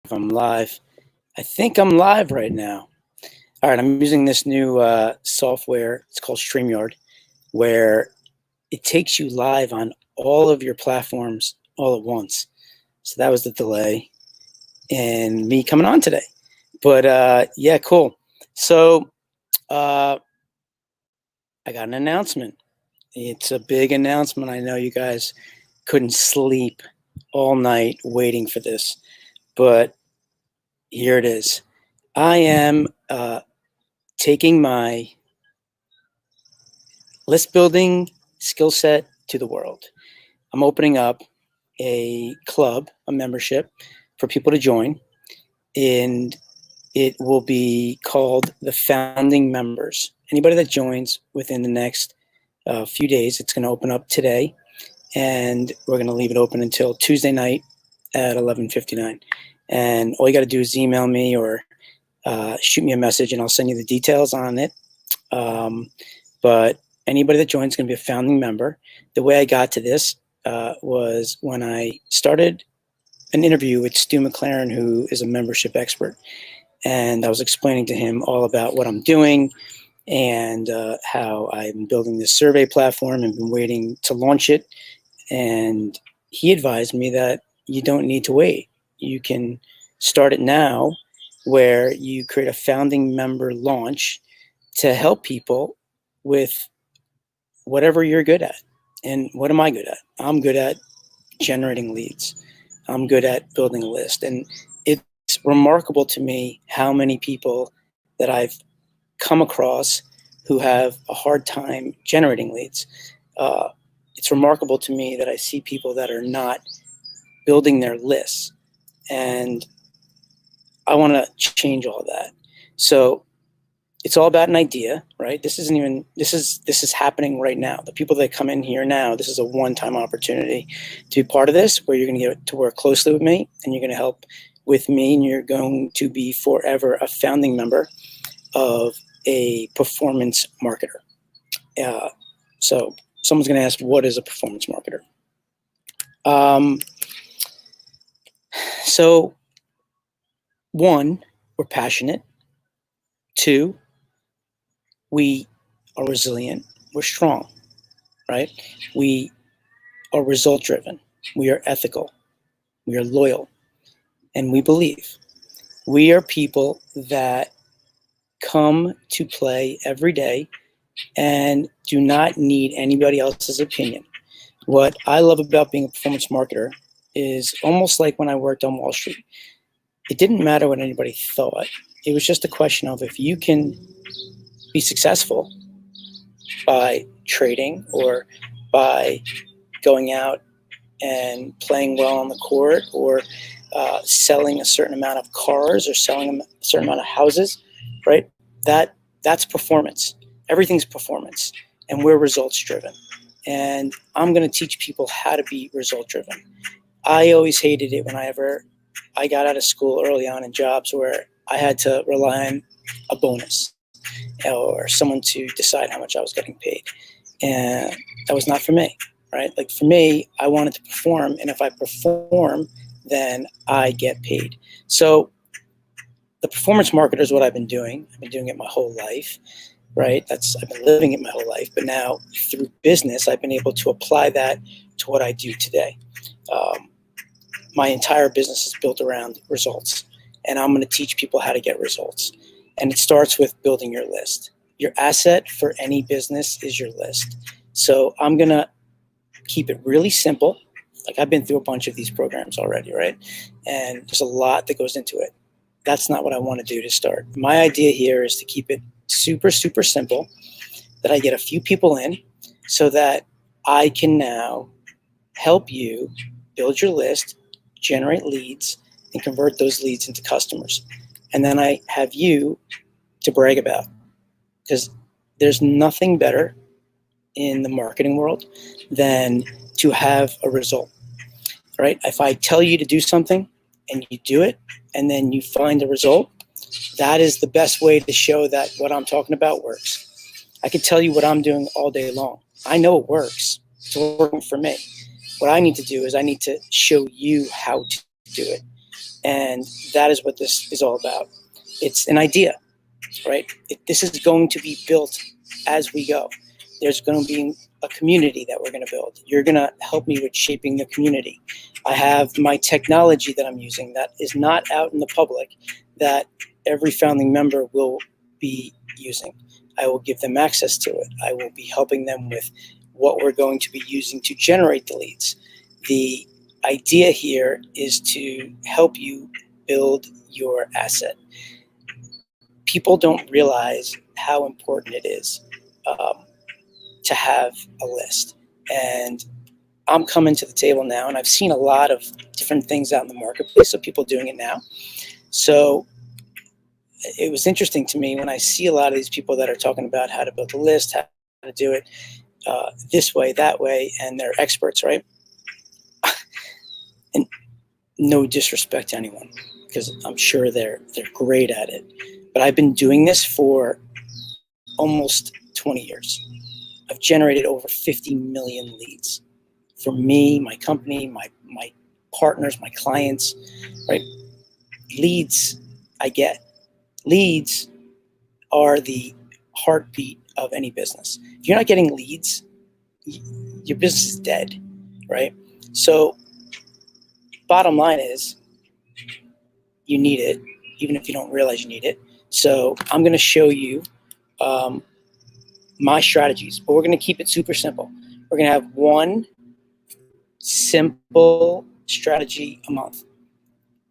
if I'm live. I think I'm live right now. All right, I'm using this new software. It's called StreamYard, where it takes you live on all of your platforms all at once. So that was the delay in me coming on today. But yeah, cool. So I got an announcement. It's a big announcement. I know you guys couldn't sleep all night waiting for this, but here it is. I am taking my list building skill set to the world. I'm opening up a club, a membership for people to join, and it will be called the Founding Members. Anybody that joins within the next few days, it's going to open up today, and we're going to leave it open until Tuesday night at 11:59. And all you got to do is email me or shoot me a message, and I'll send you the details on it. But anybody that joins is going to be a founding member. The way I got to this was when I started an interview with Stu McLaren, who is a membership expert. And I was explaining to him all about what I'm doing and how I'm building this survey platform and been waiting to launch it. And he advised me that you don't need to wait. You can start it now, where you create a founding member launch to help people with whatever you're good at. And what am I good at? I'm good at generating leads. I'm good at building a list. And it's remarkable to me how many people that I've come across who have a hard time generating leads. It's remarkable to me that I see people that are not building their lists. And I want to change all that. So it's all about an idea, right? This is happening right now. The people that come in here now, this is a one-time opportunity to be part of this, where you're going to get to work closely with me, and you're going to help with me, and you're going to be forever a founding member of a performance marketer. So someone's going to ask, what is a performance marketer? So one, we're passionate. Two, we are resilient. We're strong, right? We are result driven. We are ethical. We are loyal. And we believe. We are people that come to play every day and do not need anybody else's opinion. What I love about being a performance marketer is almost like when I worked on Wall Street. It didn't matter what anybody thought. It was just a question of, if you can be successful by trading or by going out and playing well on the court, or selling a certain amount of cars, or selling a certain amount of houses, right? That's performance. Everything's performance, and we're results driven. And I'm going to teach people how to be result driven. I always hated it when I got out of school early on in jobs where I had to rely on a bonus or someone to decide how much I was getting paid. And that was not for me, right? Like, for me, I wanted to perform, and if I perform, then I get paid. So the performance marketer is what I've been doing. I've been doing it my whole life, right? I've been living it my whole life. But now through business, I've been able to apply that to what I do today. My entire business is built around results, and I'm going to teach people how to get results. And it starts with building your list. Your asset for any business is your list. So I'm going to keep it really simple. Like, I've been through a bunch of these programs already, right? And there's a lot that goes into it. That's not what I want to do to start. My idea here is to keep it super, super simple, that I get a few people in so that I can now help you build your list, generate leads, and convert those leads into customers. And then I have you to brag about, because there's nothing better in the marketing world than to have a result, right? If I tell you to do something and you do it, and then you find a result, that is the best way to show that what I'm talking about works. I can tell you what I'm doing all day long. I know it works. It's working for me. What I need to do is I need to show you how to do it. And that is what this is all about. It's an idea, right? This is going to be built as we go. There's going to be a community that we're going to build. You're going to help me with shaping the community. I have my technology that I'm using that is not out in the public, that every founding member will be using. I will give them access to it. I will be helping them with what we're going to be using to generate the leads. The idea here is to help you build your asset. People don't realize how important it is to have a list. And I'm coming to the table now, and I've seen a lot of different things out in the marketplace of people doing it now. So it was interesting to me when I see a lot of these people that are talking about how to build a list, how to do it this way, that way, and they're experts, right? And no disrespect to anyone, because I'm sure they're great at it. But I've been doing this for almost 20 years. I've generated over 50 million leads for me, my company, my partners, my clients, right? Leads, I get. Leads are the heartbeat of any business. If you're not getting leads, your business is dead, right? So bottom line is you need it, even if you don't realize you need it. So I'm going to show you my strategies, but we're going to keep it super simple. We're going to have one simple strategy a month.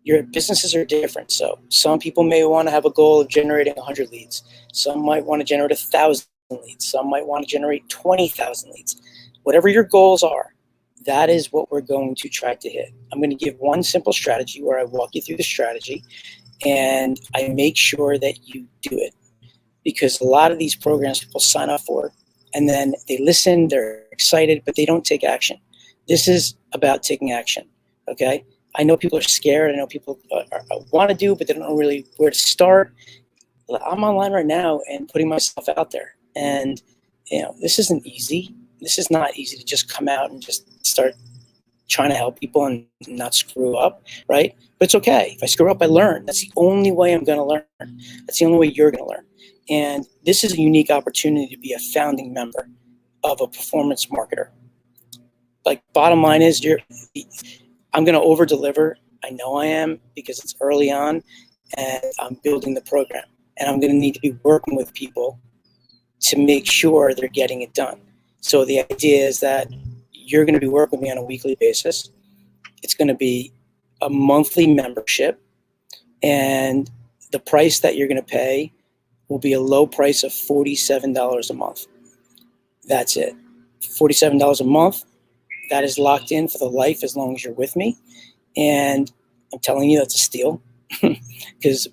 Your businesses are different. So some people may want to have a goal of generating 100 leads. Some might want to generate 1,000 leads. Some might want to generate 20,000 leads. Whatever your goals are, that is what we're going to try to hit. I'm going to give one simple strategy where I walk you through the strategy and I make sure that you do it. Because a lot of these programs people sign up for and then they listen, they're excited, but they don't take action. This is about taking action, okay? I know people are scared. I know people want to do, but they don't know really where to start. I'm online right now and putting myself out there. And, this isn't easy. This is not easy to just come out and just start trying to help people and not screw up, right? But it's okay. If I screw up, I learn. That's the only way I'm going to learn. That's the only way you're going to learn. And this is a unique opportunity to be a founding member of a performance marketer. Like, bottom line is, I'm going to over deliver. I know I am, because it's early on and I'm building the program. And I'm going to need to be working with people to make sure they're getting it done. So the idea is that you're going to be working with me on a weekly basis. It's going to be a monthly membership, and the price that you're going to pay will be a low price of $47 a month. That's it. $47 a month. That is locked in for the life as long as you're with me. And I'm telling you, that's a steal, because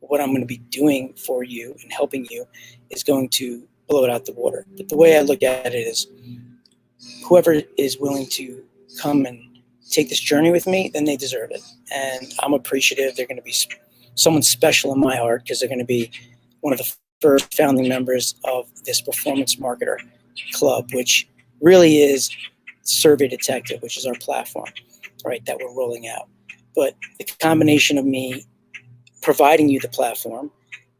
what I'm going to be doing for you and helping you is going to blow it out the water. But the way I look at it is, whoever is willing to come and take this journey with me, then they deserve it. And I'm appreciative. They're going to be someone special in my heart, because they're going to be one of the first founding members of this Performance Marketer Club, which really is Survey Detective, which is our platform, right, that we're rolling out. But the combination of me providing you the platform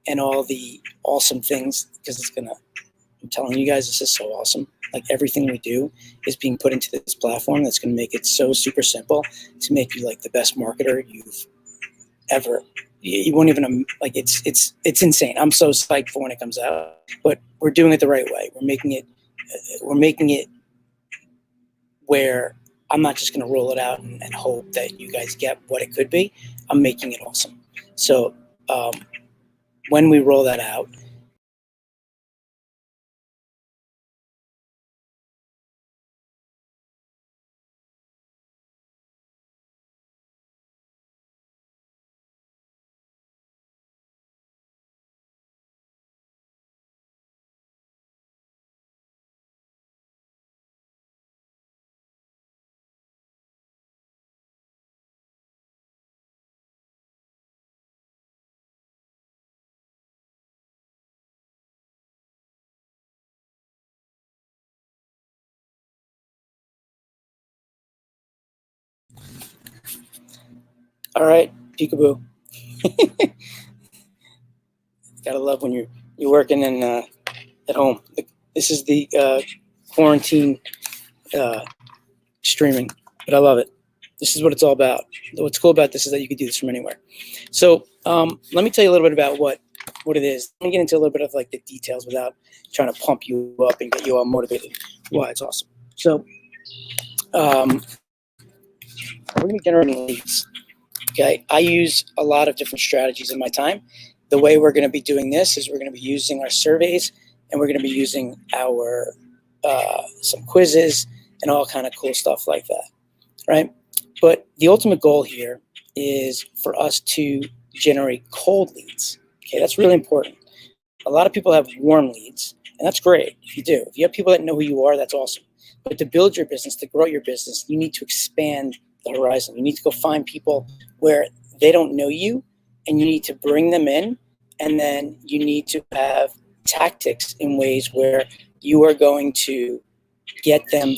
and all the awesome things, because I'm telling you guys, this is so awesome. Like, everything we do is being put into this platform that's going to make it so super simple to make you like the best marketer you've ever. You won't even like. It's insane. I'm so psyched for when it comes out. But we're doing it the right way. We're making it where I'm not just going to roll it out and hope that you guys get what it could be. I'm making it awesome. So when we roll that out, all right. Peekaboo. Gotta love when you're working in at home. This is the quarantine streaming, but I love it. This is what it's all about. What's cool about this is that you can do this from anywhere. So let me tell you a little bit about what it is. Let me get into a little bit of like the details without trying to pump you up and get you all motivated. Why it's awesome. So we're going to be generating leads. Okay, I use a lot of different strategies in my time. The way we're going to be doing this is we're going to be using our surveys, and we're going to be using our some quizzes and all kind of cool stuff like that, right? But the ultimate goal here is for us to generate cold leads. Okay, that's really important. A lot of people have warm leads, and that's great if you do. If you have people that know who you are, that's awesome. But to build your business, to grow your business, you need to expand the horizon. You need to go find people where they don't know you, and you need to bring them in, and then you need to have tactics in ways where you are going to get them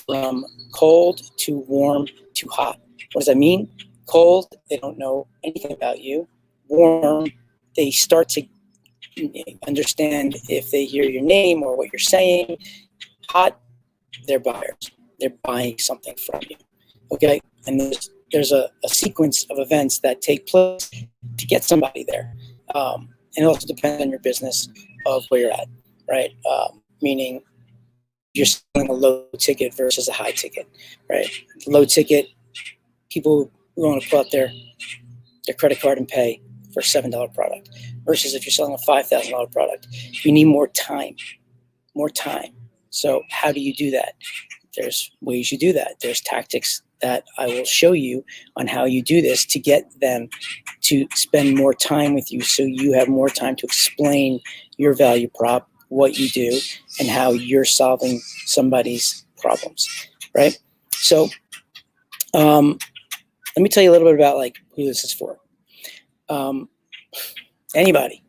from cold to warm to hot. What does that mean? Cold, they don't know anything about you. Warm, they start to understand if they hear your name or what you're saying. Hot, they're buyers. They're buying something from you. Okay? And there's a sequence of events that take place to get somebody there. And it also depends on your business of where you're at, right? Meaning you're selling a low ticket versus a high ticket, right? Low ticket, people who want to put out their credit card and pay for a $7 product versus if you're selling a $5,000 product, you need more time. So how do you do that? There's ways you do that. There's tactics that I will show you on how you do this to get them to spend more time with you so you have more time to explain your value prop, what you do, and how you're solving somebody's problems, right? So let me tell you a little bit about like who this is for. Anybody.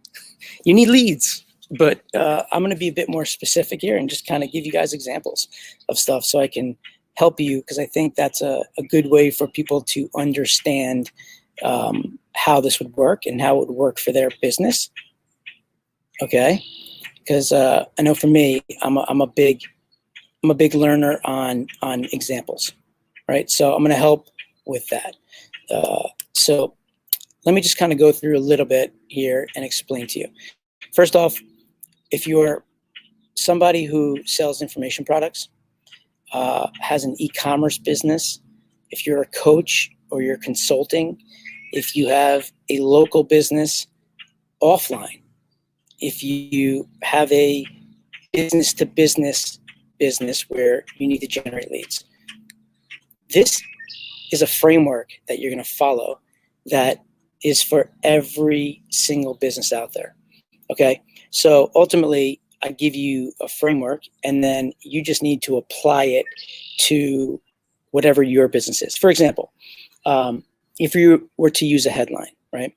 You need leads, but I'm going to be a bit more specific here and just kind of give you guys examples of stuff so I can help you, because I think that's a good way for people to understand how this would work and how it would work for their business. Okay, because I know for me, I'm a big learner on examples, right? So I'm going to help with that. So let me just kind of go through a little bit here and explain to you. First off, if you're somebody who sells information products, has an e-commerce business, if you're a coach or you're consulting, if you have a local business offline, if you have a business-to-business business where you need to generate leads, this is a framework that you're going to follow that is for every single business out there. Okay, so ultimately, I give you a framework, and then you just need to apply it to whatever your business is. For example, if you were to use a headline, right?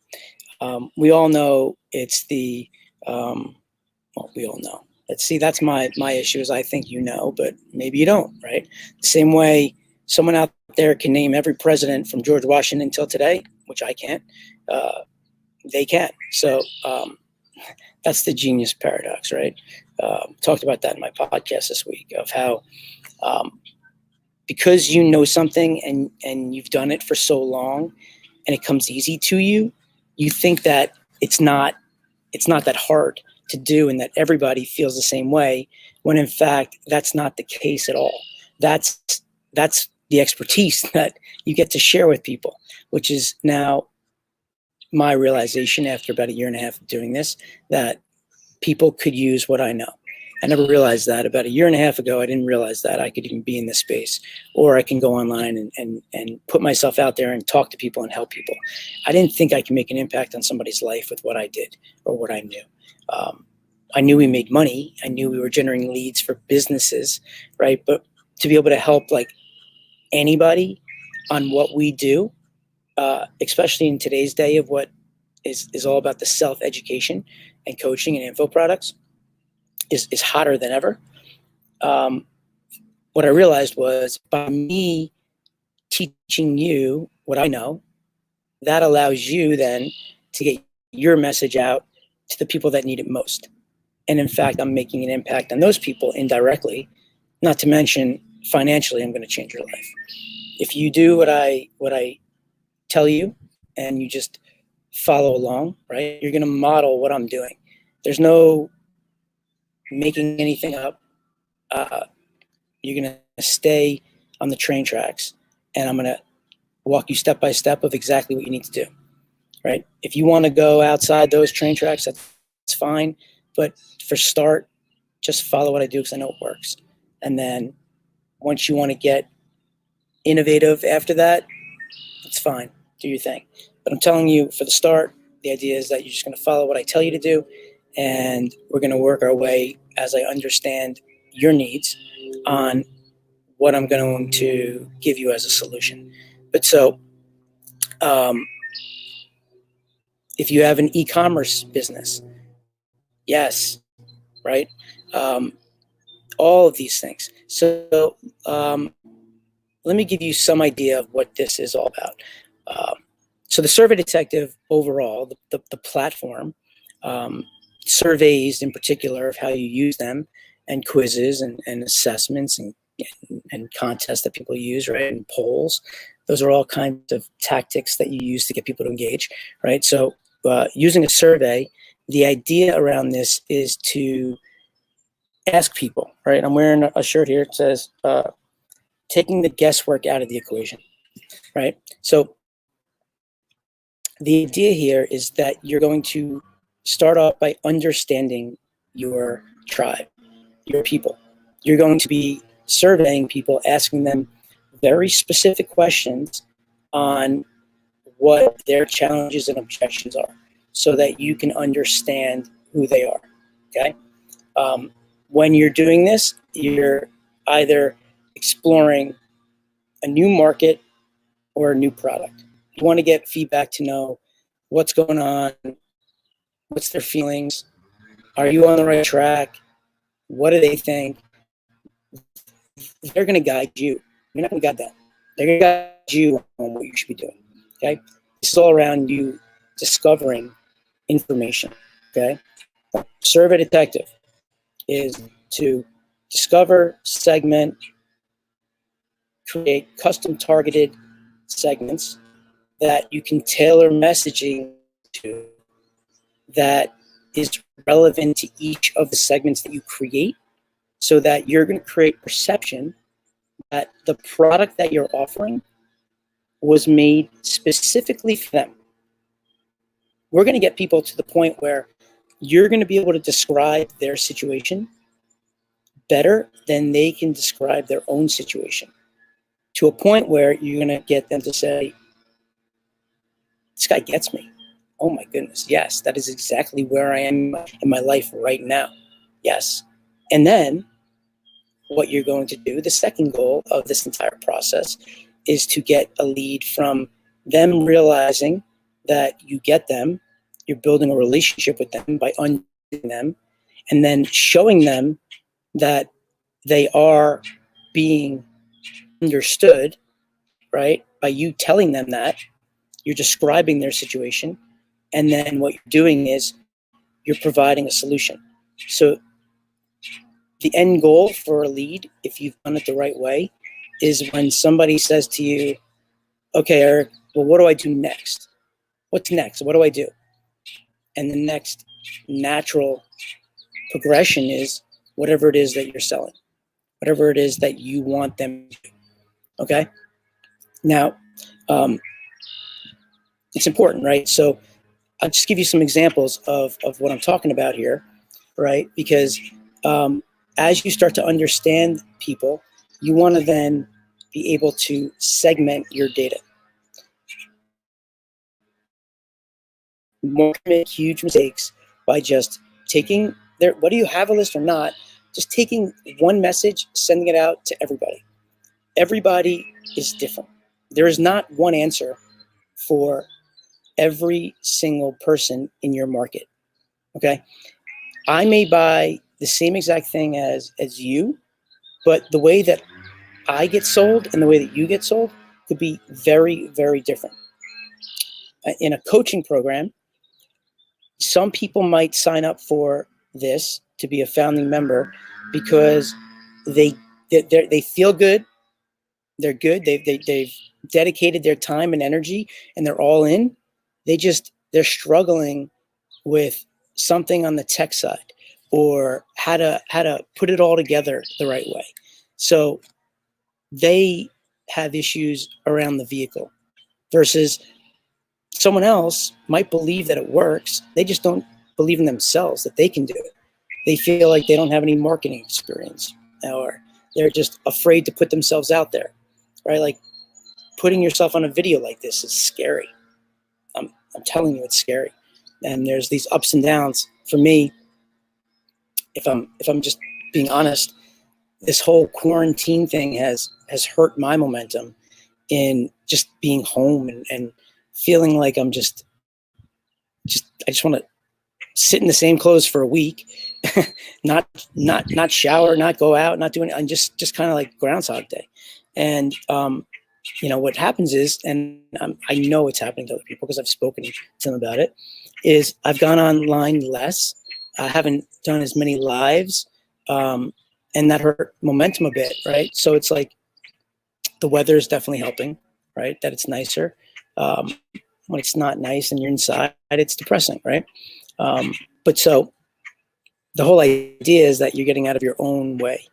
We all know it's the well, we all know. Let's see, that's my issue is I think you know, but maybe you don't, right? The same way someone out there can name every president from George Washington until today, which I can't. They can. So that's the genius paradox, right? Talked about that in my podcast this week of how because you know something and you've done it for so long and it comes easy to you, you think that it's not that hard to do and that everybody feels the same way, when in fact that's not the case at all. That's the expertise that you get to share with people, which is now my realization after about 1.5 years of doing this, that people could use what I know. I never realized that. About 1.5 years ago, I didn't realize that I could even be in this space, or I can go online and put myself out there and talk to people and help people. I didn't think I could make an impact on somebody's life with what I did or what I knew. I knew we made money. I knew we were generating leads for businesses, right? But to be able to help like anybody on what we do, especially in today's day of what is all about the self-education and coaching and info products, is hotter than ever. What I realized was by me teaching you what I know, that allows you then to get your message out to the people that need it most. And in fact, I'm making an impact on those people indirectly, not to mention financially, I'm going to change your life. If you do what I tell you and you just follow along, right, you're going to model what I'm doing. There's no making anything up. You're going to stay on the train tracks, and I'm going to walk you step by step of exactly what you need to do, right? If you want to go outside those train tracks, that's fine. But for start, just follow what I do because I know it works. And then once you want to get innovative after that, it's fine. Do your thing. But I'm telling you, for the start, the idea is that you're just going to follow what I tell you to do, and we're going to work our way as I understand your needs on what I'm going to give you as a solution. But so, if you have an e-commerce business, yes, right? All of these things. So let me give you some idea of what this is all about. So the Survey Detective overall, the platform, surveys in particular of how you use them, and quizzes and assessments and contests that people use, right? And polls. Those are all kinds of tactics that you use to get people to engage, right? So using a survey, the idea around this is to ask people, right? I'm wearing a shirt here. It says, taking the guesswork out of the equation, right? So the idea here is that you're going to start off by understanding your tribe, your people. You're going to be surveying people, asking them very specific questions on what their challenges and objections are so that you can understand who they are, okay? When you're doing this, you're either exploring a new market or a new product. You want to get feedback to know what's going on, what's their feelings, are you on the right track, what do they think? They're going to guide you. You're not going to guide them. They're going to guide you on what you should be doing, okay? This is all around you discovering information, okay? Survey Detective is to discover, segment, create custom targeted segments that you can tailor messaging to that is relevant to each of the segments that you create, so that you're going to create perception that the product that you're offering was made specifically for them. We're going to get people to the point where you're going to be able to describe their situation better than they can describe their own situation, to a point where you're going to get them to say, this guy gets me. Oh my goodness, yes, that is exactly where I am in my life right now. Yes. And then what you're going to do, the second goal of this entire process, is to get a lead from them realizing that you get them, you're building a relationship with them by understanding them, and then showing them that they are being understood, right? By you telling them that, you're describing their situation, and then what you're doing is you're providing a solution. So the end goal for a lead, if you've done it the right way, is when somebody says to you, okay, Eric, well, what do I do next? What's next? What do I do? And the next natural progression is whatever it is that you're selling, whatever it is that you want them to do. Okay? Now, it's important, right? So I'll just give you some examples of what I'm talking about here, right? Because as you start to understand people, you want to then be able to segment your data. More make huge mistakes by just taking their, whether you have a list or not, just taking one message, sending it out to everybody. Everybody is different. There is not one answer for every single person in your market. Okay? I may buy the same exact thing as you, but the way that I get sold and the way that you get sold could be very, very different. in a coaching program, some people might sign up for this to be a founding member because they feel good. They're good. They've dedicated their time and energy, and they're all in. They're struggling with something on the tech side, or how to put it all together the right way. So they have issues around the vehicle, versus someone else might believe that it works. They just don't believe in themselves that they can do it. They feel like they don't have any marketing experience, or they're just afraid to put themselves out there, right? Like, putting yourself on a video like this is scary. I'm telling you, it's scary. And there's these ups and downs. For me, if I'm just being honest, this whole quarantine thing has hurt my momentum in just being home, and feeling like I'm just I just want to sit in the same clothes for a week, not shower, not go out, not doing, and just kind of like Groundhog Day. And what happens is, and I know it's happening to other people because I've spoken to them about it, is I've gone online less. I haven't done as many lives, and that hurt momentum a bit, right? So it's like the weather is definitely helping, right? That it's nicer. When it's not nice and you're inside, it's depressing, right? But so the whole idea is that you're getting out of your own way,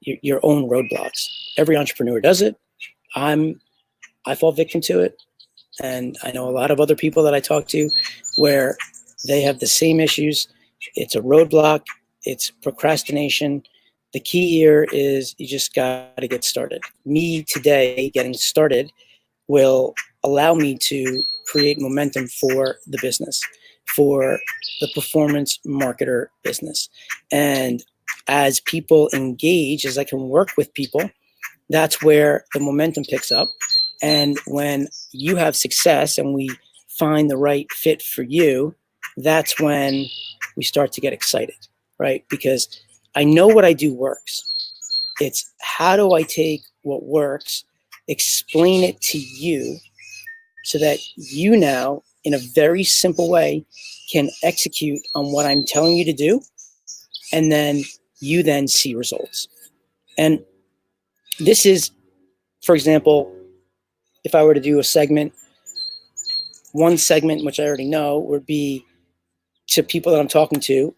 your own roadblocks. Every entrepreneur does it. I fall victim to it. And I know a lot of other people that I talk to where they have the same issues. It's a roadblock. It's procrastination. The key here is you just got to get started. Me today getting started will allow me to create momentum for the business, for the performance marketer business. And as people engage, as I can work with people, that's where the momentum picks up. And when you have success and we find the right fit for you, that's when we start to get excited, right? Because I know what I do works. It's how do I take what works, explain it to you so that you now, in a very simple way, can execute on what I'm telling you to do, and then you then see results. And this is, for example, if I were to do a segment, one segment, which I already know, would be to people that I'm talking to.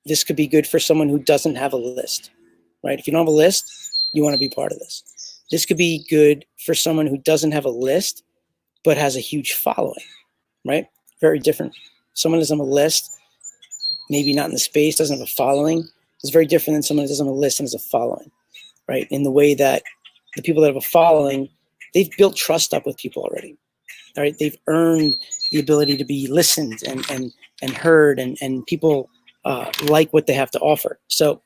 This could be good for someone who doesn't have a list, right? If you don't have a list, you want to be part of this. This could be good for someone who doesn't have a list, but has a huge following, right? Very different. Someone doesn't have a list, maybe not in the space, doesn't have a following. It's very different than someone who doesn't have a list and has a following, right? In the way that the people that have a following, they've built trust up with people already, right? They've earned the ability to be listened and heard, and people like what they have to offer. So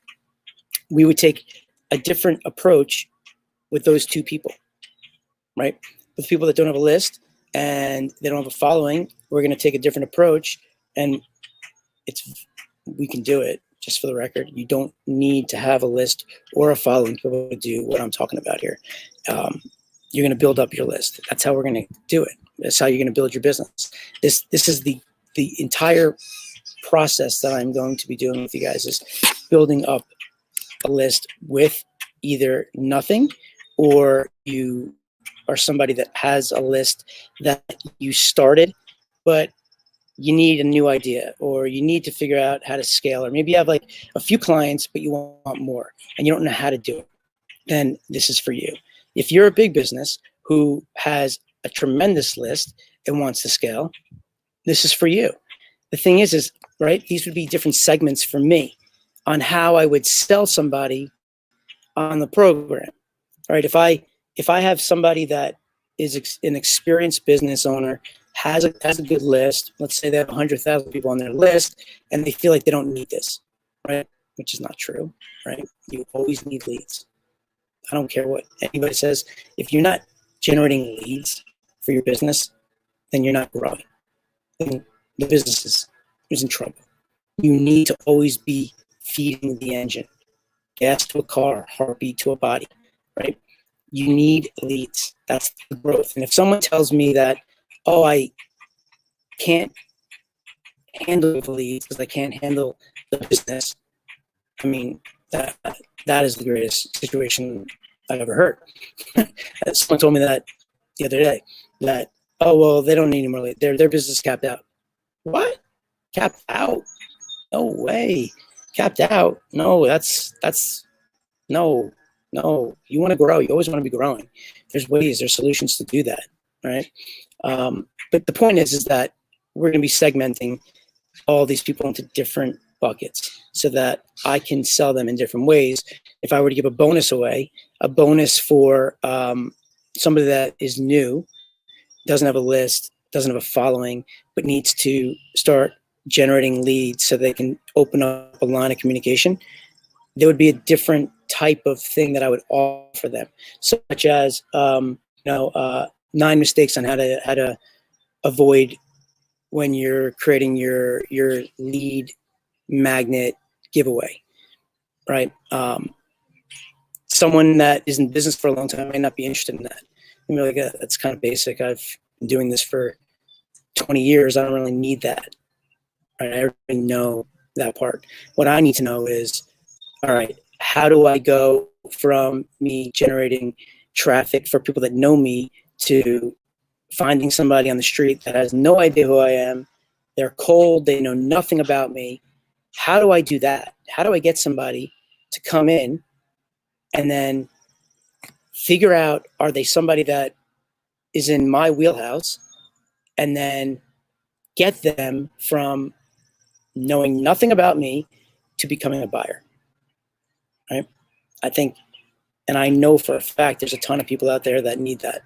we would take a different approach with those two people, right? With people that don't have a list and they don't have a following, we're going to take a different approach, and we can do it. Just for the record, you don't need to have a list or a following to be able to do what I'm talking about here. You're going to build up your list. That's how we're going to do it. That's how you're going to build your business. This is the entire process that I'm going to be doing with you guys, is building up a list with either nothing, or you are somebody that has a list that you started, but you need a new idea, or you need to figure out how to scale, or maybe you have like a few clients, but you want more and you don't know how to do it. Then this is for you. If you're a big business who has a tremendous list and wants to scale, this is for you. The thing is, right, these would be different segments for me on how I would sell somebody on the program, right? If I have somebody that is an experienced business owner, has a good list, let's say they have 100,000 people on their list, and they feel like they don't need this, right? Which is not true, right? You always need leads. I don't care what anybody says. If you're not generating leads for your business, then you're not growing. Then the business is in trouble. You need to always be feeding the engine. Gas to a car, heartbeat to a body, right? You need leads. That's the growth. And if someone tells me that oh, I can't handle the leads because I can't handle the business. I mean, that is the greatest situation I've ever heard. Someone told me that the other day, that, oh, well, they don't need any more leads. Their business capped out. What? Capped out? No way. Capped out? No, that's no, no. You want to grow. You always want to be growing. There's solutions to do that, right? But the point is that we're going to be segmenting all these people into different buckets so that I can sell them in different ways. If I were to give a bonus away, a bonus for somebody that is new, doesn't have a list, doesn't have a following, but needs to start generating leads so they can open up a line of communication, there would be a different type of thing that I would offer them, such as 9 mistakes on how to avoid when you're creating your lead magnet giveaway, right? Someone that is in business for a long time may not be interested in that. I mean, like, that's kind of basic. I've been doing this for 20 years. I don't really need that. Right? I already know that part. What I need to know is, all right, how do I go from me generating traffic for people that know me to finding somebody on the street that has no idea who I am? They're cold. They know nothing about me. How do I do that? How do I get somebody to come in and then figure out, are they somebody that is in my wheelhouse, and then get them from knowing nothing about me to becoming a buyer, right? I think, and I know for a fact, there's a ton of people out there that need that.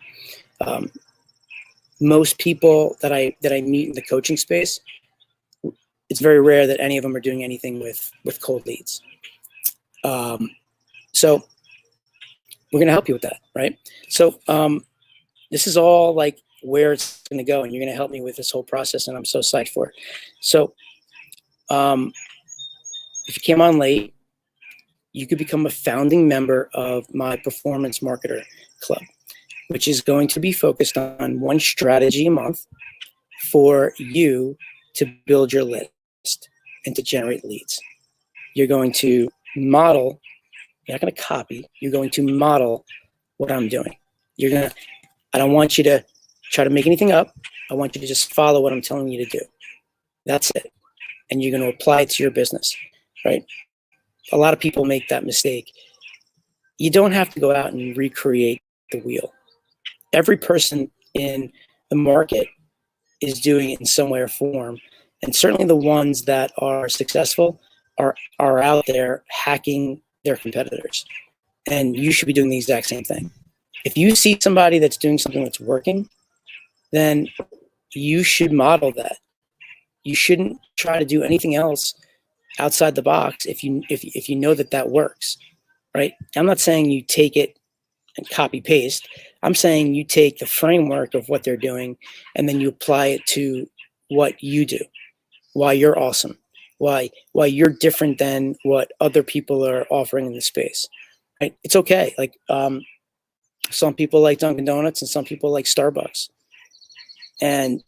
Most people that I meet in the coaching space, it's very rare that any of them are doing anything with cold leads. So we're going to help you with that, right? So this is all like where it's going to go, and you're going to help me with this whole process, and I'm so psyched for it. So if you came on late, you could become a founding member of my Performance Marketer Club, which is going to be focused on one strategy a month for you to build your list and to generate leads. You're going to model, you're not going to copy, you're going to model what I'm doing. I don't want you to try to make anything up. I want you to just follow what I'm telling you to do. That's it. And you're going to apply it to your business, right? A lot of people make that mistake. You don't have to go out and recreate the wheel. Every person in the market is doing it in some way or form. And certainly the ones that are successful are out there hacking their competitors. And you should be doing the exact same thing. If you see somebody that's doing something that's working, then you should model that. You shouldn't try to do anything else outside the box if you know that works, right? I'm not saying you take it and copy paste. I'm saying you take the framework of what they're doing and then you apply it to what you do, why you're awesome, why you're different than what other people are offering in the space, right? It's okay. Like some people like Dunkin' Donuts and some people like Starbucks. And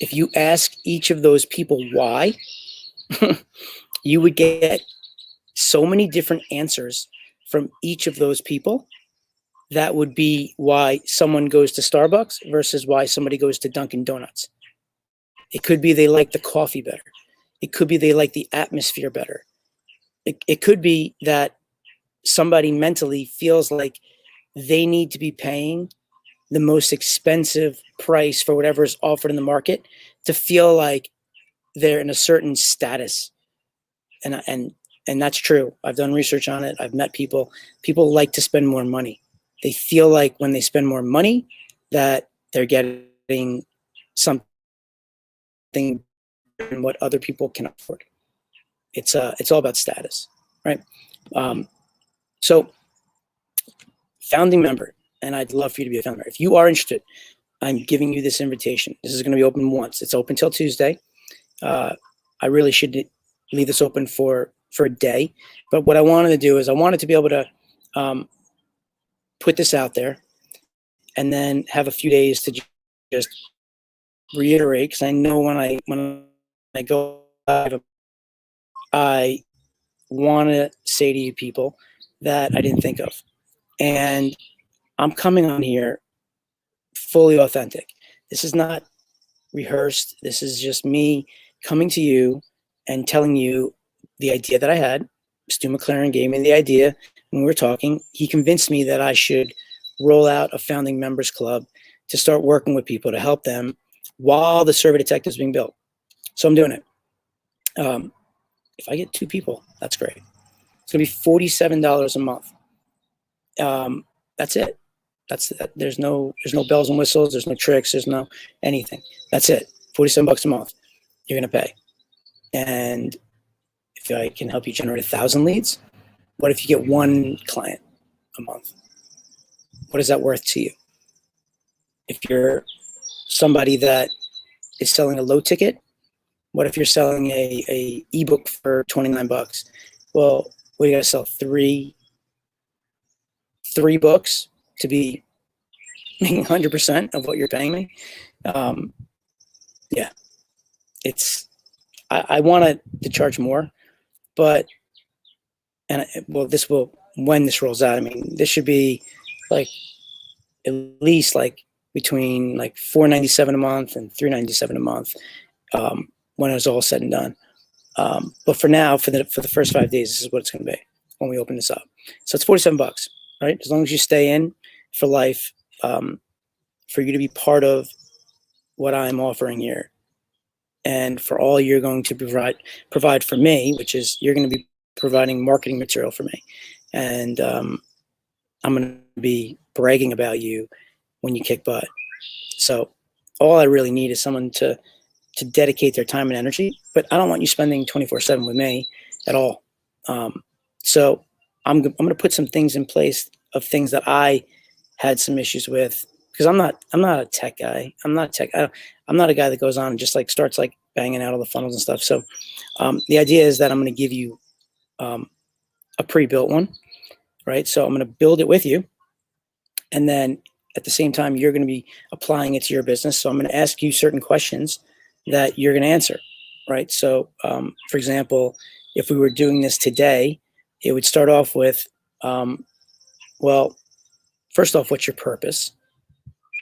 if you ask each of those people why, you would get so many different answers from each of those people. That would be why someone goes to Starbucks versus why somebody goes to Dunkin' Donuts. It could be they like the coffee better. It could be they like the atmosphere better. It could be that somebody mentally feels like they need to be paying the most expensive price for whatever is offered in the market to feel like they're in a certain status. And that's true. I've done research on it. I've met people. People like to spend more money. They feel like when they spend more money that they're getting something than what other people can afford. It's all about status, right? So founding member, and I'd love for you to be a founder. If you are interested, I'm giving you this invitation. This is going to be open once. It's open till Tuesday. I really should leave this open for a day. But what I wanted to do is I wanted to be able to put this out there and then have a few days to just reiterate, because I know when I go live, I want to say to you people that I didn't think of. And I'm coming on here fully authentic. This is not rehearsed. This is just me coming to you and telling you the idea that I had. Stu McLaren gave me the idea when we were talking. He convinced me that I should roll out a founding members club to start working with people to help them while the Survey Detective is being built. So I'm doing it. If I get 2 people, that's great. It's going to be $47 a month. That's it. There's no bells and whistles. There's no tricks. There's no anything. That's it. $47 a month. You're going to pay. And if I can help you generate 1,000 leads, what if you get 1 client a month? What is that worth to you? If you're somebody that is selling a low ticket, what if you're selling a ebook for $29? Well, we got to sell three books to be making 100% of what you're paying me. Yeah, I wanted to charge more, but this will, when this rolls out, I mean, this should be like at least like between like $497 a month and $397 a month when it's all said and done. But for now, for the first 5 days, this is what it's going to be when we open this up. So it's $47, right? As long as you stay in for life, for you to be part of what I'm offering here, and for all you're going to provide for me, which is you're going to be providing marketing material for me, and I'm going to be bragging about you when you kick butt. So all I really need is someone to dedicate their time and energy, but I don't want you spending 24/7 with me at all. So I'm going to put some things in place of things that I had some issues with, because I'm not a tech guy. I'm not a guy that goes on and just like starts like banging out all the funnels and stuff. So the idea is that I'm going to give you a pre-built one, right? So I'm going to build it with you, and then at the same time, you're going to be applying it to your business. So I'm going to ask you certain questions that you're going to answer, right? So, for example, if we were doing this today, it would start off with, well, first off, what's your purpose?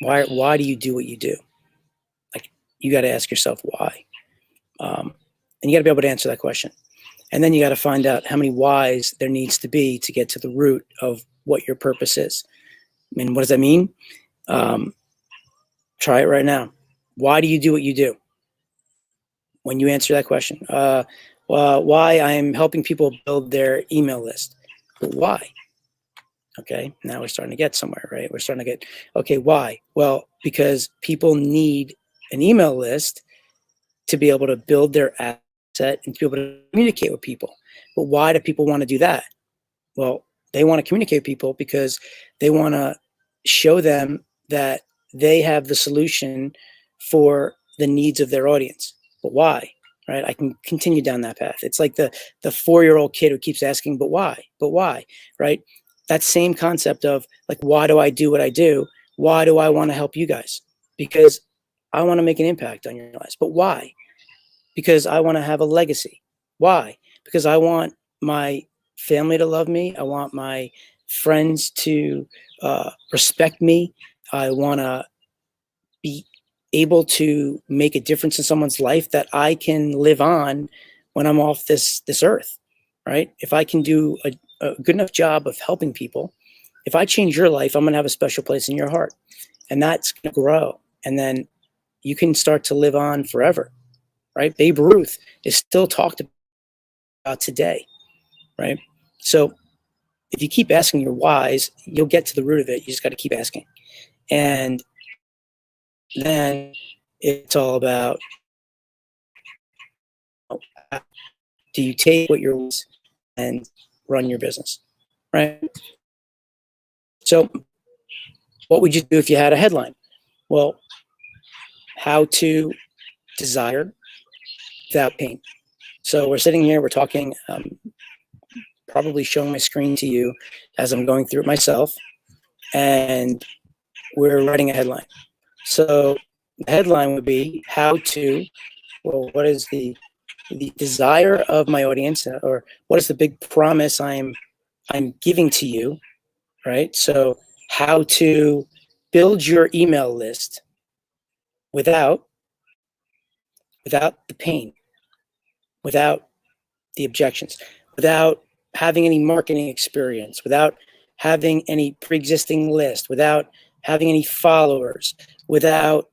Why do you do what you do? Like, you got to ask yourself why, and you got to be able to answer that question. And then you got to find out how many whys there needs to be to get to the root of what your purpose is. I mean, what does that mean? Try it right now. Why do you do what you do? When you answer that question, why I'm helping people build their email list. But why? Okay, now we're starting to get somewhere, right? We're starting to get, okay, why? Well, because people need an email list to be able to build their asset and to be able to communicate with people. But why do people want to do that? Well, they want to communicate with people because they want to show them that they have the solution for the needs of their audience. But why? Right? I can continue down that path. It's like the 4-year-old kid who keeps asking, but why? But why? Right? That same concept of like, why do I do what I do? Why do I want to help you guys? Because I want to make an impact on your lives. But why? Because I want to have a legacy. Why? Because I want my family to love me. I want my friends to respect me. I want to be able to make a difference in someone's life that I can live on when I'm off this earth, right? If I can do a good enough job of helping people, if I change your life, I'm going to have a special place in your heart, and that's going to grow. And then you can start to live on forever, right? Babe Ruth is still talked about today, right? So if you keep asking your whys, you'll get to the root of it. You just got to keep asking. And then it's all about, do you take what you're and run your business, right? So what would you do if you had a headline? Well, how to desire without pain. So we're sitting here, we're talking, probably showing my screen to you as I'm going through it myself, and we're writing a headline. So The headline would be how to, well, what is the desire of my audience, or what is the big promise I'm giving to you, right? So how to build your email list without the pain, without the objections, without having any marketing experience, without having any pre-existing list, without having any followers, without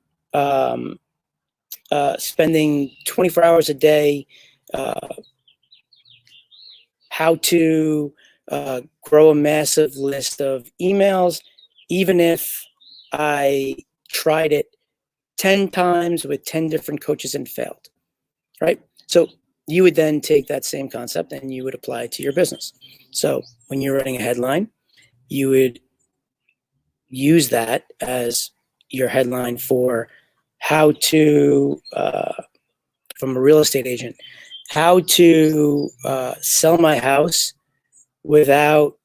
spending 24 hours a day, how to grow a massive list of emails, even if I tried it 10 times with 10 different coaches and failed, right? So you would then take that same concept and you would apply it to your business. So when you're writing a headline, you would use that as your headline for how to, from a real estate agent, how to sell my house without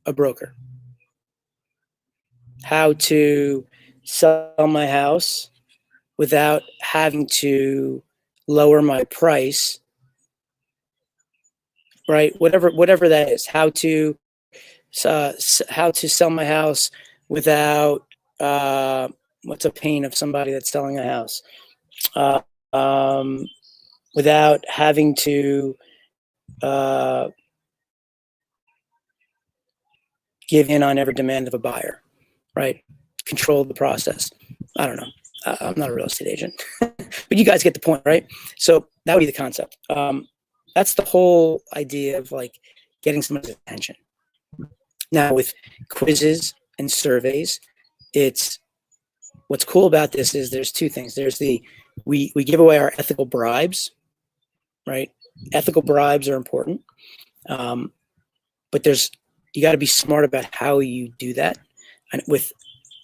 a broker, how to sell my house without having to lower my price, right? Whatever that is, how to sell my house without what's a pain of somebody that's selling a house, uh, um, without having to give in on every demand of a buyer, right? Control the process. I don't know. I'm not a real estate agent, but you guys get the point, right? So that would be the concept. That's the whole idea of like getting somebody's attention. Now with quizzes and surveys, it's what's cool about this is there's two things. There's we give away our ethical bribes, right? Ethical bribes are important, but you got to be smart about how you do that. And with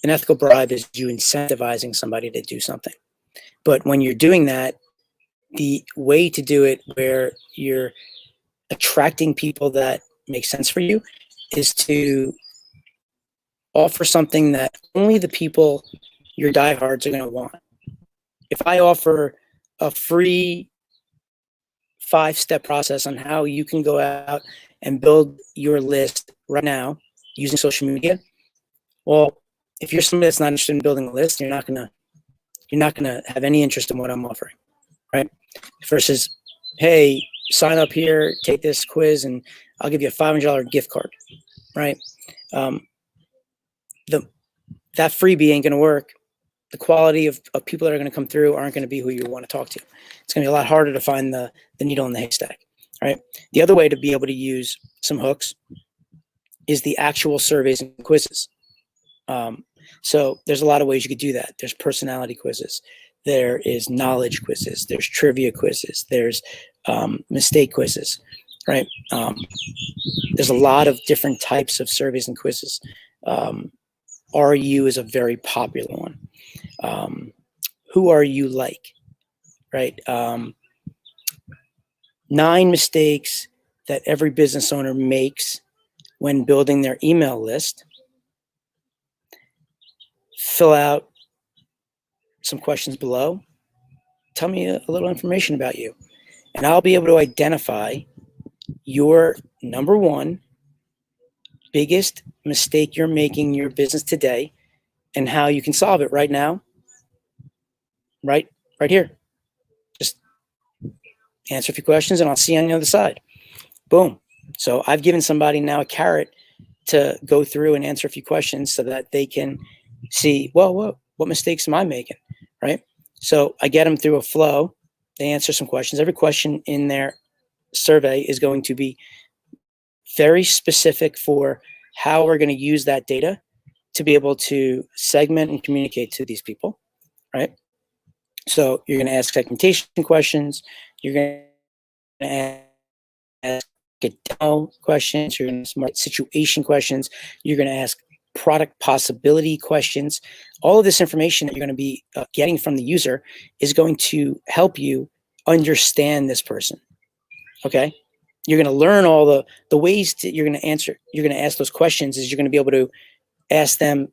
an ethical bribe is you incentivizing somebody to do something. But when you're doing that, the way to do it where you're attracting people that make sense for you is to offer something that only the people your diehards are going to want. If I offer a free 5-step process on how you can go out and build your list right now using social media, well, if you're somebody that's not interested in building a list, you're not gonna have any interest in what I'm offering, right? Versus, hey, sign up here, take this quiz, and I'll give you a $500 gift card, right? That freebie ain't gonna work. The quality of people that are gonna come through aren't gonna be who you want to talk to. It's gonna be a lot harder to find the needle in the haystack, right? The other way to be able to use some hooks is the actual surveys and quizzes. So there's a lot of ways you could do that. There's personality quizzes, there is knowledge quizzes, there's trivia quizzes, there's mistake quizzes, right? There's a lot of different types of surveys and quizzes. RU is a very popular one. Who are you like, right? 9 mistakes that every business owner makes when building their email list. Fill out some questions below. Tell me a little information about you, and I'll be able to identify your number one biggest mistake you're making in your business today and how you can solve it right now, right here. Just answer a few questions and I'll see you on the other side. Boom. So I've given somebody now a carrot to go through and answer a few questions so that they can see, well, what mistakes am I making, right? So I get them through a flow. They answer some questions. Every question in their survey is going to be very specific for how we're going to use that data to be able to segment and communicate to these people, right? So you're going to ask segmentation questions. You're going to ask demo questions. You're going to ask situation questions. You're going to ask product possibility questions. All of this information that you're going to be getting from the user is going to help you understand this person. Okay. You're going to learn all the ways you're going to answer. You're going to ask those questions is you're going to be able to ask them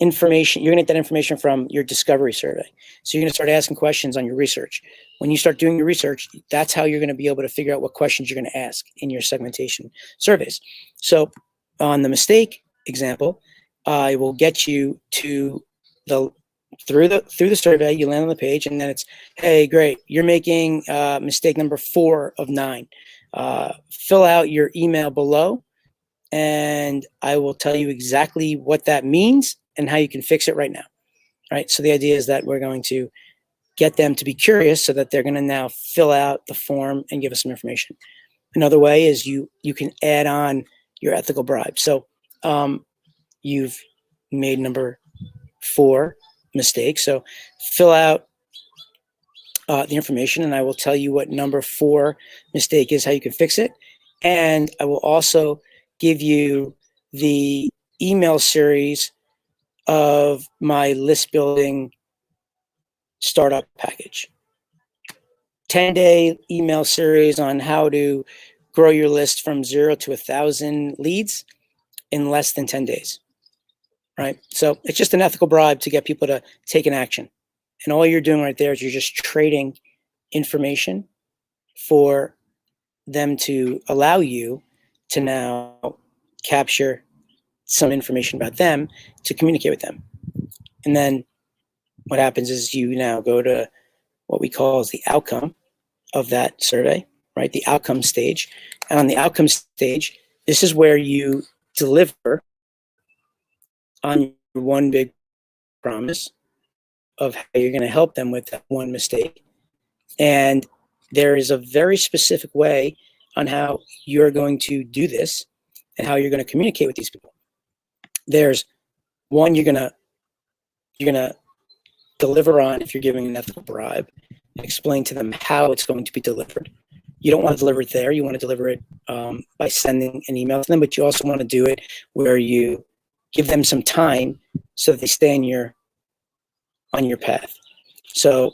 information, you're going to get that information from your discovery survey. So you're going to start asking questions on your research. When you start doing your research, that's how you're going to be able to figure out what questions you're going to ask in your segmentation surveys. So on the mistake example, I will get you to through the survey. You land on the page, and then it's, hey, great, you're making mistake number 4 of 9. Fill out your email below, and I will tell you exactly what that means and how you can fix it right now. Right. So the idea is that we're going to get them to be curious so that they're going to now fill out the form and give us some information. Another way is you can add on your ethical bribe. So you've made number 4 mistake. So fill out the information, and I will tell you what number 4 mistake is, how you can fix it. And I will also give you the email series of my list building startup package. 10-day email series on how to grow your list from 0 to 1,000 leads in less than 10 days. Right? So it's just an ethical bribe to get people to take an action. And all you're doing right there is you're just trading information for them to allow you to now capture some information about them to communicate with them. And then what happens is you now go to what we call as the outcome of that survey, right? The outcome stage. And on the outcome stage, this is where you deliver on your one big promise of how you're going to help them with that one mistake. And there is a very specific way on how you're going to do this and how you're going to communicate with these people. There's one, you're going to deliver on, if you're giving an ethical bribe, explain to them how it's going to be delivered. You don't want to deliver it there. You want to deliver it by sending an email to them, but you also want to do it where you give them some time so that they stay on your path. So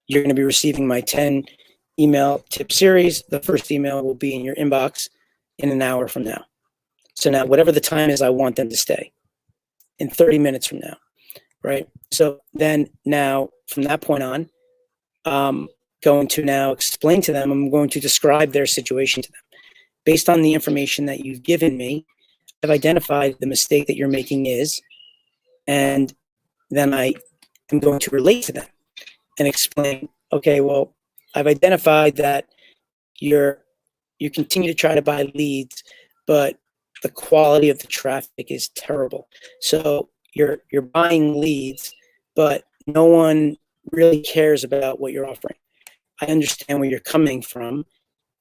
you're going to be receiving my 10 email tip series. The first email will be in your inbox in an hour from now. So now whatever the time is, I want them to stay in 30 minutes from now, right? So then now from that point on, going to now explain to them, I'm going to describe their situation to them. Based on the information that you've given me, I've identified the mistake that you're making is, and then I am going to relate to them and explain, okay, well, I've identified that you continue to try to buy leads, but the quality of the traffic is terrible. So you're buying leads, but no one really cares about what you're offering. I understand where you're coming from.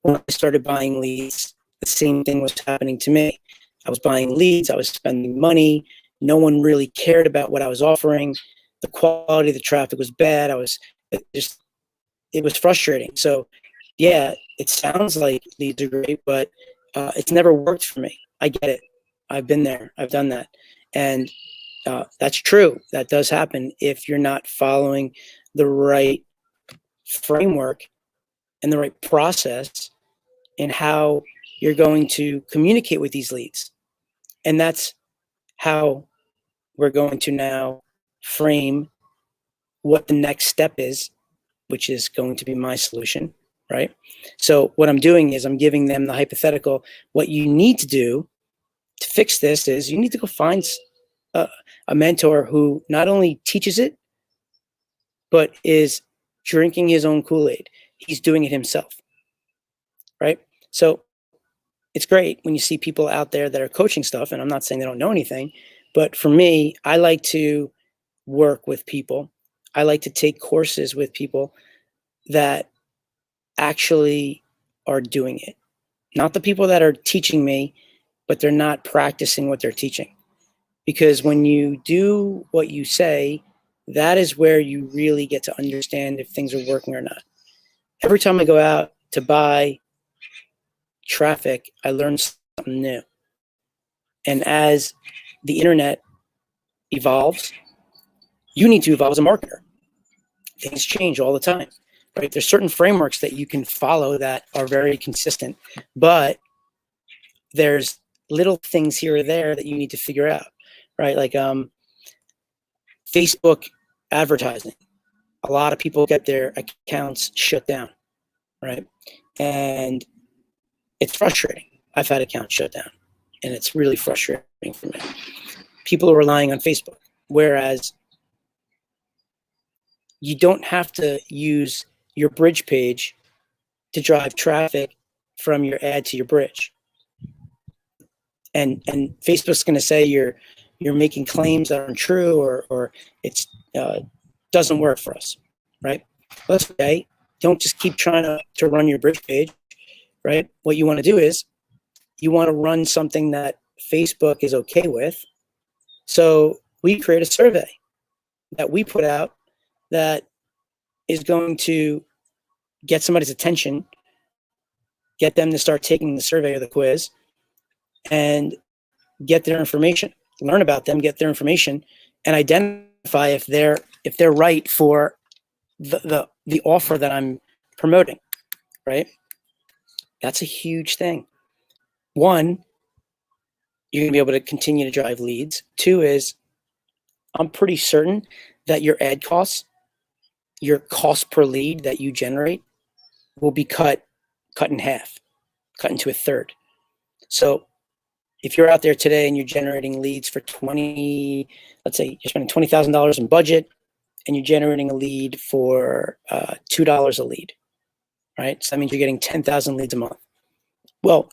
When I started buying leads, the same thing was happening to me. I was buying leads, I was spending money. No one really cared about what I was offering. The quality of the traffic was bad. It was frustrating. So yeah, it sounds like leads are great, but it's never worked for me. I get it. I've been there. I've done that. And that's true. That does happen if you're not following the right framework and the right process in how you're going to communicate with these leads. And that's how we're going to now frame what the next step is, which is going to be my solution, right? So what I'm doing is I'm giving them the hypothetical. What you need to do to fix this is you need to go find a mentor who not only teaches it, but is drinking his own Kool-Aid. He's doing it himself, right? So it's great when you see people out there that are coaching stuff, and I'm not saying they don't know anything, but for me, I like to work with people. I like to take courses with people that actually are doing it. Not the people that are teaching me, but they're not practicing what they're teaching. Because when you do what you say, that is where you really get to understand if things are working or not. Every time I go out to buy traffic, I learn something new. And as the internet evolves, you need to evolve as a marketer. Things change all the time, right? There's certain frameworks that you can follow that are very consistent, but there's little things here or there that you need to figure out, right? Like Facebook advertising. A lot of people get their accounts shut down, right? And it's frustrating. I've had accounts shut down, and it's really frustrating for me. People are relying on Facebook, whereas you don't have to use your bridge page to drive traffic from your ad to your bridge. And Facebook's going to say you're making claims that aren't true, or it's doesn't work for us, right? Well, that's okay. Don't just keep trying to run your bridge page, right? What you want to do is you want to run something that Facebook is okay with. So we create a survey that we put out that is going to get somebody's attention, get them to start taking the survey or the quiz, and get their information, learn about them, get their information, and identify if they're right for the offer that I'm promoting, right? That's a huge thing. One, you're going to be able to continue to drive leads. Two is, I'm pretty certain that your ad costs, your cost per lead that you generate, will be cut in half, cut into a third. So if you're out there today and you're generating leads for let's say you're spending $20,000 in budget and you're generating a lead for $2 a lead, right? So that means you're getting 10,000 leads a month. Well,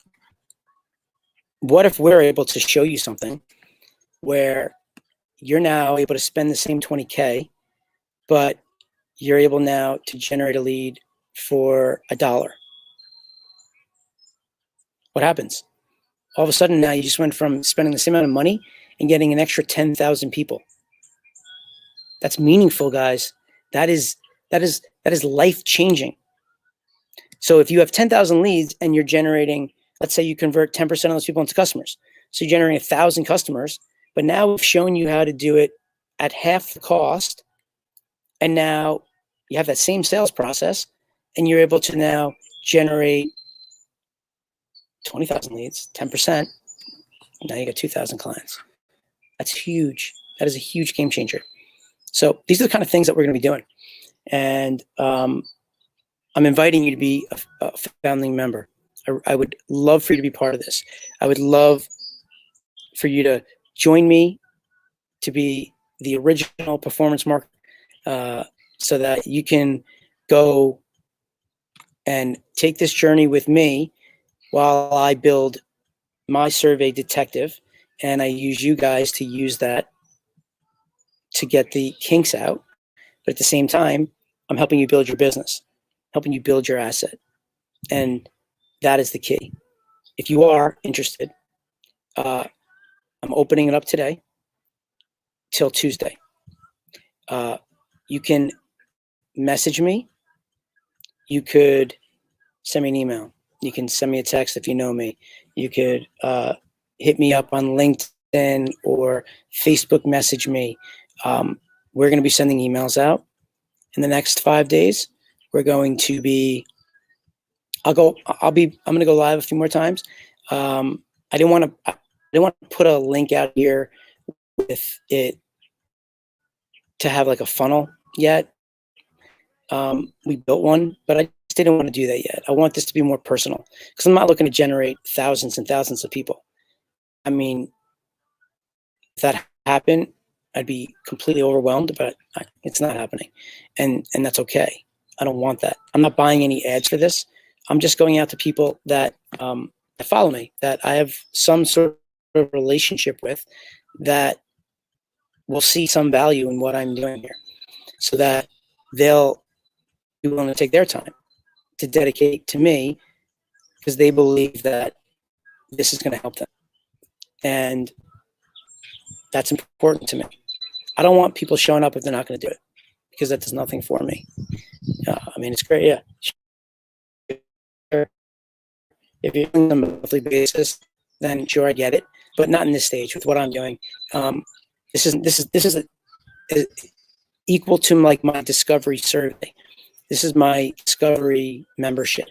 what if we're able to show you something where you're now able to spend the same 20K, but you're able now to generate a lead for $1? What happens? All of a sudden now you just went from spending the same amount of money and getting an extra 10,000 people. That's meaningful, guys. That is life-changing. So if you have 10,000 leads and you're generating, let's say you convert 10% of those people into customers. So you're generating 1,000 customers, but now we've shown you how to do it at half the cost. And now you have that same sales process and you're able to now generate 20,000 leads, 10%. Now you got 2,000 clients. That's huge. That is a huge game changer. So these are the kind of things that we're going to be doing. And I'm inviting you to be a founding member. I would love for you to be part of this. I would love for you to join me to be the original performance marketer, so that you can go and take this journey with me while I build my survey detective, and I use you guys to use that to get the kinks out. But at the same time, I'm helping you build your business, helping you build your asset. And that is the key. If you are interested, I'm opening it up today till Tuesday. You can message me. You could send me an email. You can send me a text if you know me. You could hit me up on LinkedIn or Facebook message me. We're going to be sending emails out in the next 5 days. We're going to be, I'm going to go live a few more times. I didn't want to put a link out here with it to have like a funnel yet. We built one, but I just didn't want to do that yet. I want this to be more personal because I'm not looking to generate thousands and thousands of people. I mean, if that happened, I'd be completely overwhelmed, but it's not happening. And that's okay. I don't want that. I'm not buying any ads for this. I'm just going out to people that follow me, that I have some sort of relationship with, that will see some value in what I'm doing here, so that they'll be willing to take their time to dedicate to me because they believe that this is going to help them. And that's important to me. I don't want people showing up if they're not going to do it, because that does nothing for me. I mean, it's great. Yeah. Sure. If you're doing it on a monthly basis, then sure, I get it, but not in this stage with what I'm doing. This is equal to like my discovery survey. This is my discovery membership.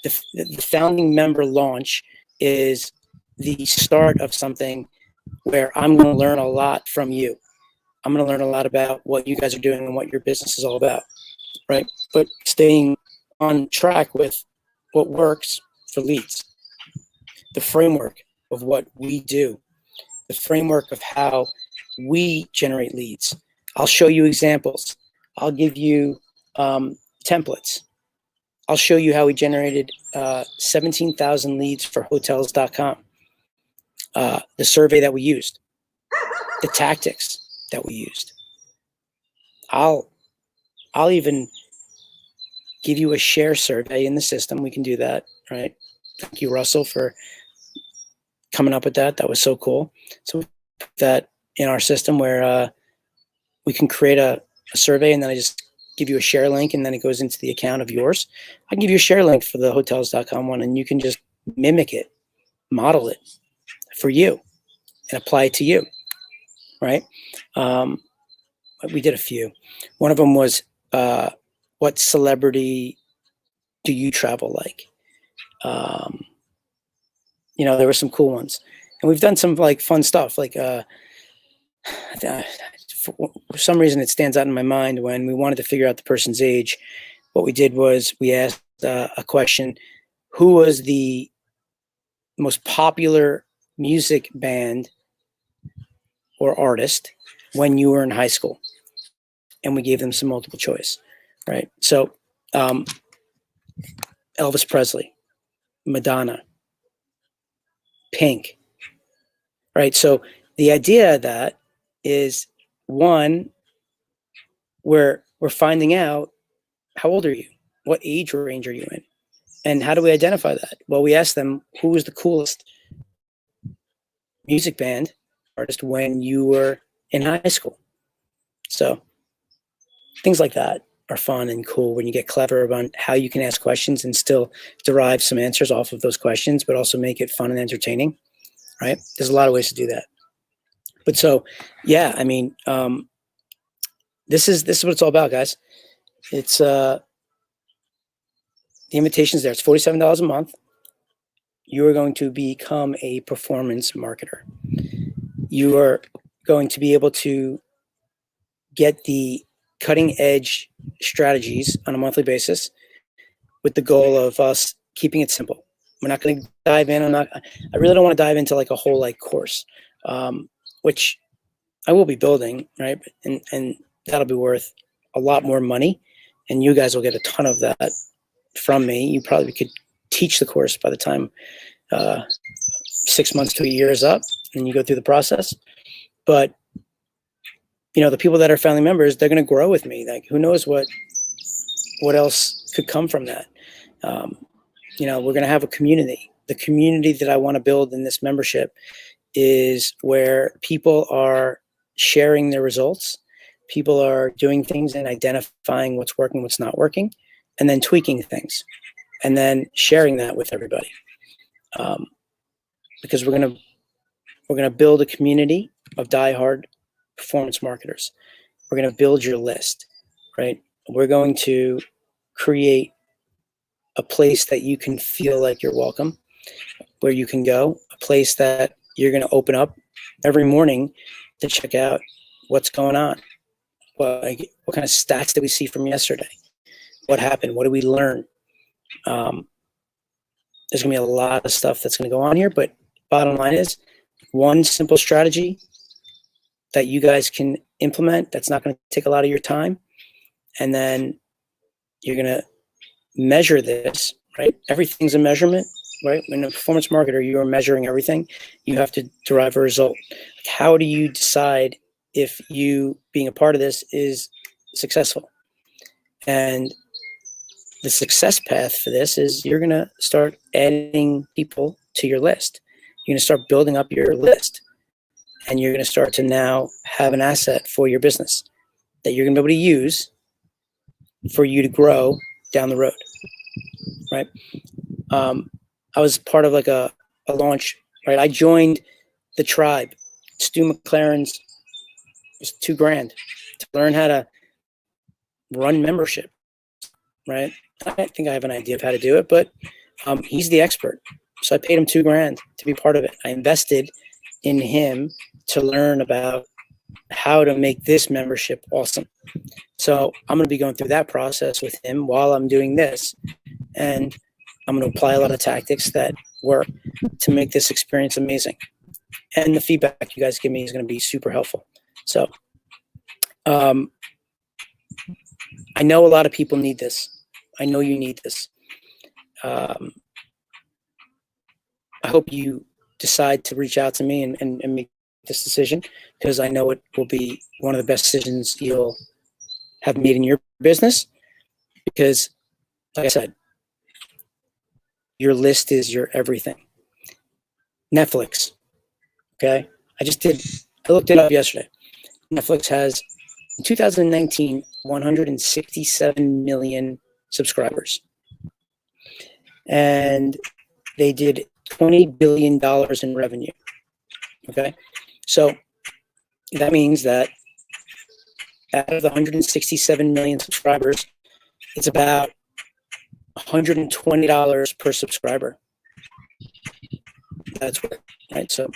The founding member launch is the start of something where I'm going to learn a lot from you. I'm going to learn a lot about what you guys are doing and what your business is all about, right? But staying on track with what works for leads, the framework of what we do, the framework of how we generate leads. I'll show you examples. I'll give you templates. I'll show you how we generated 17,000 leads for hotels.com, the survey that we used, the tactics that we used. I'll even give you a share survey in the system. We can do that, right? Thank you, Russell, for coming up with that. That was so cool. So we put that in our system where we can create a survey, and then I just give you a share link, and then it goes into the account of yours. I can give you a share link for the hotels.com one, and you can just mimic it, model it for you, and apply it to you, right? We did a few. One of them was, what celebrity do you travel like? There were some cool ones, and we've done some like fun stuff. Like for some reason, it stands out in my mind when we wanted to figure out the person's age. What we did was we asked a question: who was the most popular music band or artist when you were in high school? And we gave them some multiple choice, right? So Elvis Presley, Madonna, Pink, right? So the idea of that is, one, we're finding out, how old are you? What age range are you in? And how do we identify that? Well, we ask them, who was the coolest music band artist when you were in high school? So things like that are fun and cool when you get clever about how you can ask questions and still derive some answers off of those questions, but also make it fun and entertaining, right? There's a lot of ways to do that. But so, yeah, I mean, this is what it's all about, guys. It's the invitation's there. It's $47 a month. You are going to become a performance marketer. You are going to be able to get the cutting edge strategies on a monthly basis with the goal of us keeping it simple. We're not going to dive in. I really don't want to dive into like a whole like course, which I will be building, right? And that'll be worth a lot more money, and you guys will get a ton of that from me. You probably could teach the course by the time 6 months to a year is up and you go through the process. But the people that are family members, they're going to grow with me. Like, who knows what else could come from that? We're going to have a community. The community that I want to build in this membership is where people are sharing their results. People are doing things and identifying what's working, what's not working, and then tweaking things, and then sharing that with everybody. Because we're gonna build a community of diehard performance marketers. We're gonna build your list, right? We're going to create a place that you can feel like you're welcome, where you can go, a place that you're gonna open up every morning to check out what's going on. What kind of stats did we see from yesterday? What happened? What did we learn? There's gonna be a lot of stuff that's gonna go on here, but bottom line is, one simple strategy that you guys can implement that's not going to take a lot of your time, and then you're going to measure this, right? Everything's a measurement, right? When a performance marketer, you are measuring everything. You have to derive a result. Like, how do you decide if you being a part of this is successful? And the success path for this is you're going to start adding people to your list. You're going to start building up your list, and you're going to start to now have an asset for your business that you're going to be able to use for you to grow down the road, right? I was part of like a launch, right? I joined the tribe. Stu McLaren's, it was $2,000 to learn how to run membership, right? I think I have an idea of how to do it, but he's the expert. So I paid him $2,000 to be part of it. I invested in him to learn about how to make this membership awesome. So I'm going to be going through that process with him while I'm doing this. And I'm going to apply a lot of tactics that work to make this experience amazing. And the feedback you guys give me is going to be super helpful. So I know a lot of people need this. I know you need this. I hope you decide to reach out to me and make this decision, because I know it will be one of the best decisions you'll have made in your business. Because, like I said, your list is your everything. Netflix, okay? I looked it up yesterday. Netflix has, in 2019, 167 million subscribers. And they did $20 billion in revenue, okay? So that means that out of the 167 million subscribers, it's about $120 per subscriber. That's what, right? So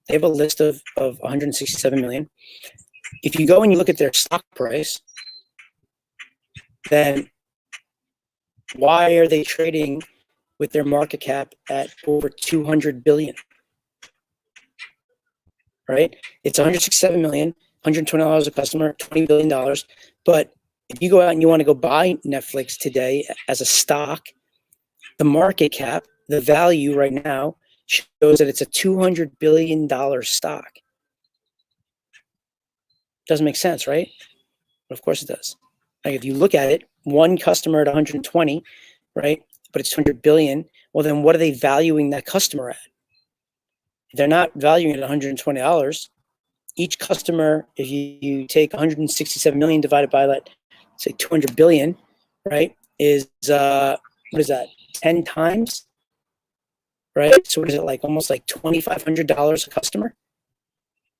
they have a list of 167 million. If you go and you look at their stock price, then why are they trading with their market cap at over 200 billion? Right? It's 167 million, $120 a customer, $20 billion. But if you go out and you want to go buy Netflix today as a stock, the market cap, the value right now shows that it's a $200 billion stock. Doesn't make sense, right? But of course it does. Like if you look at it, one customer at 120, right? But it's 200 billion. Well, then what are they valuing that customer at? They're not valuing it at $120. Each customer, if you take 167 million divided by, let's say 200 billion, right, is what is that? 10 times, right? So what is it, like almost like $2,500 a customer?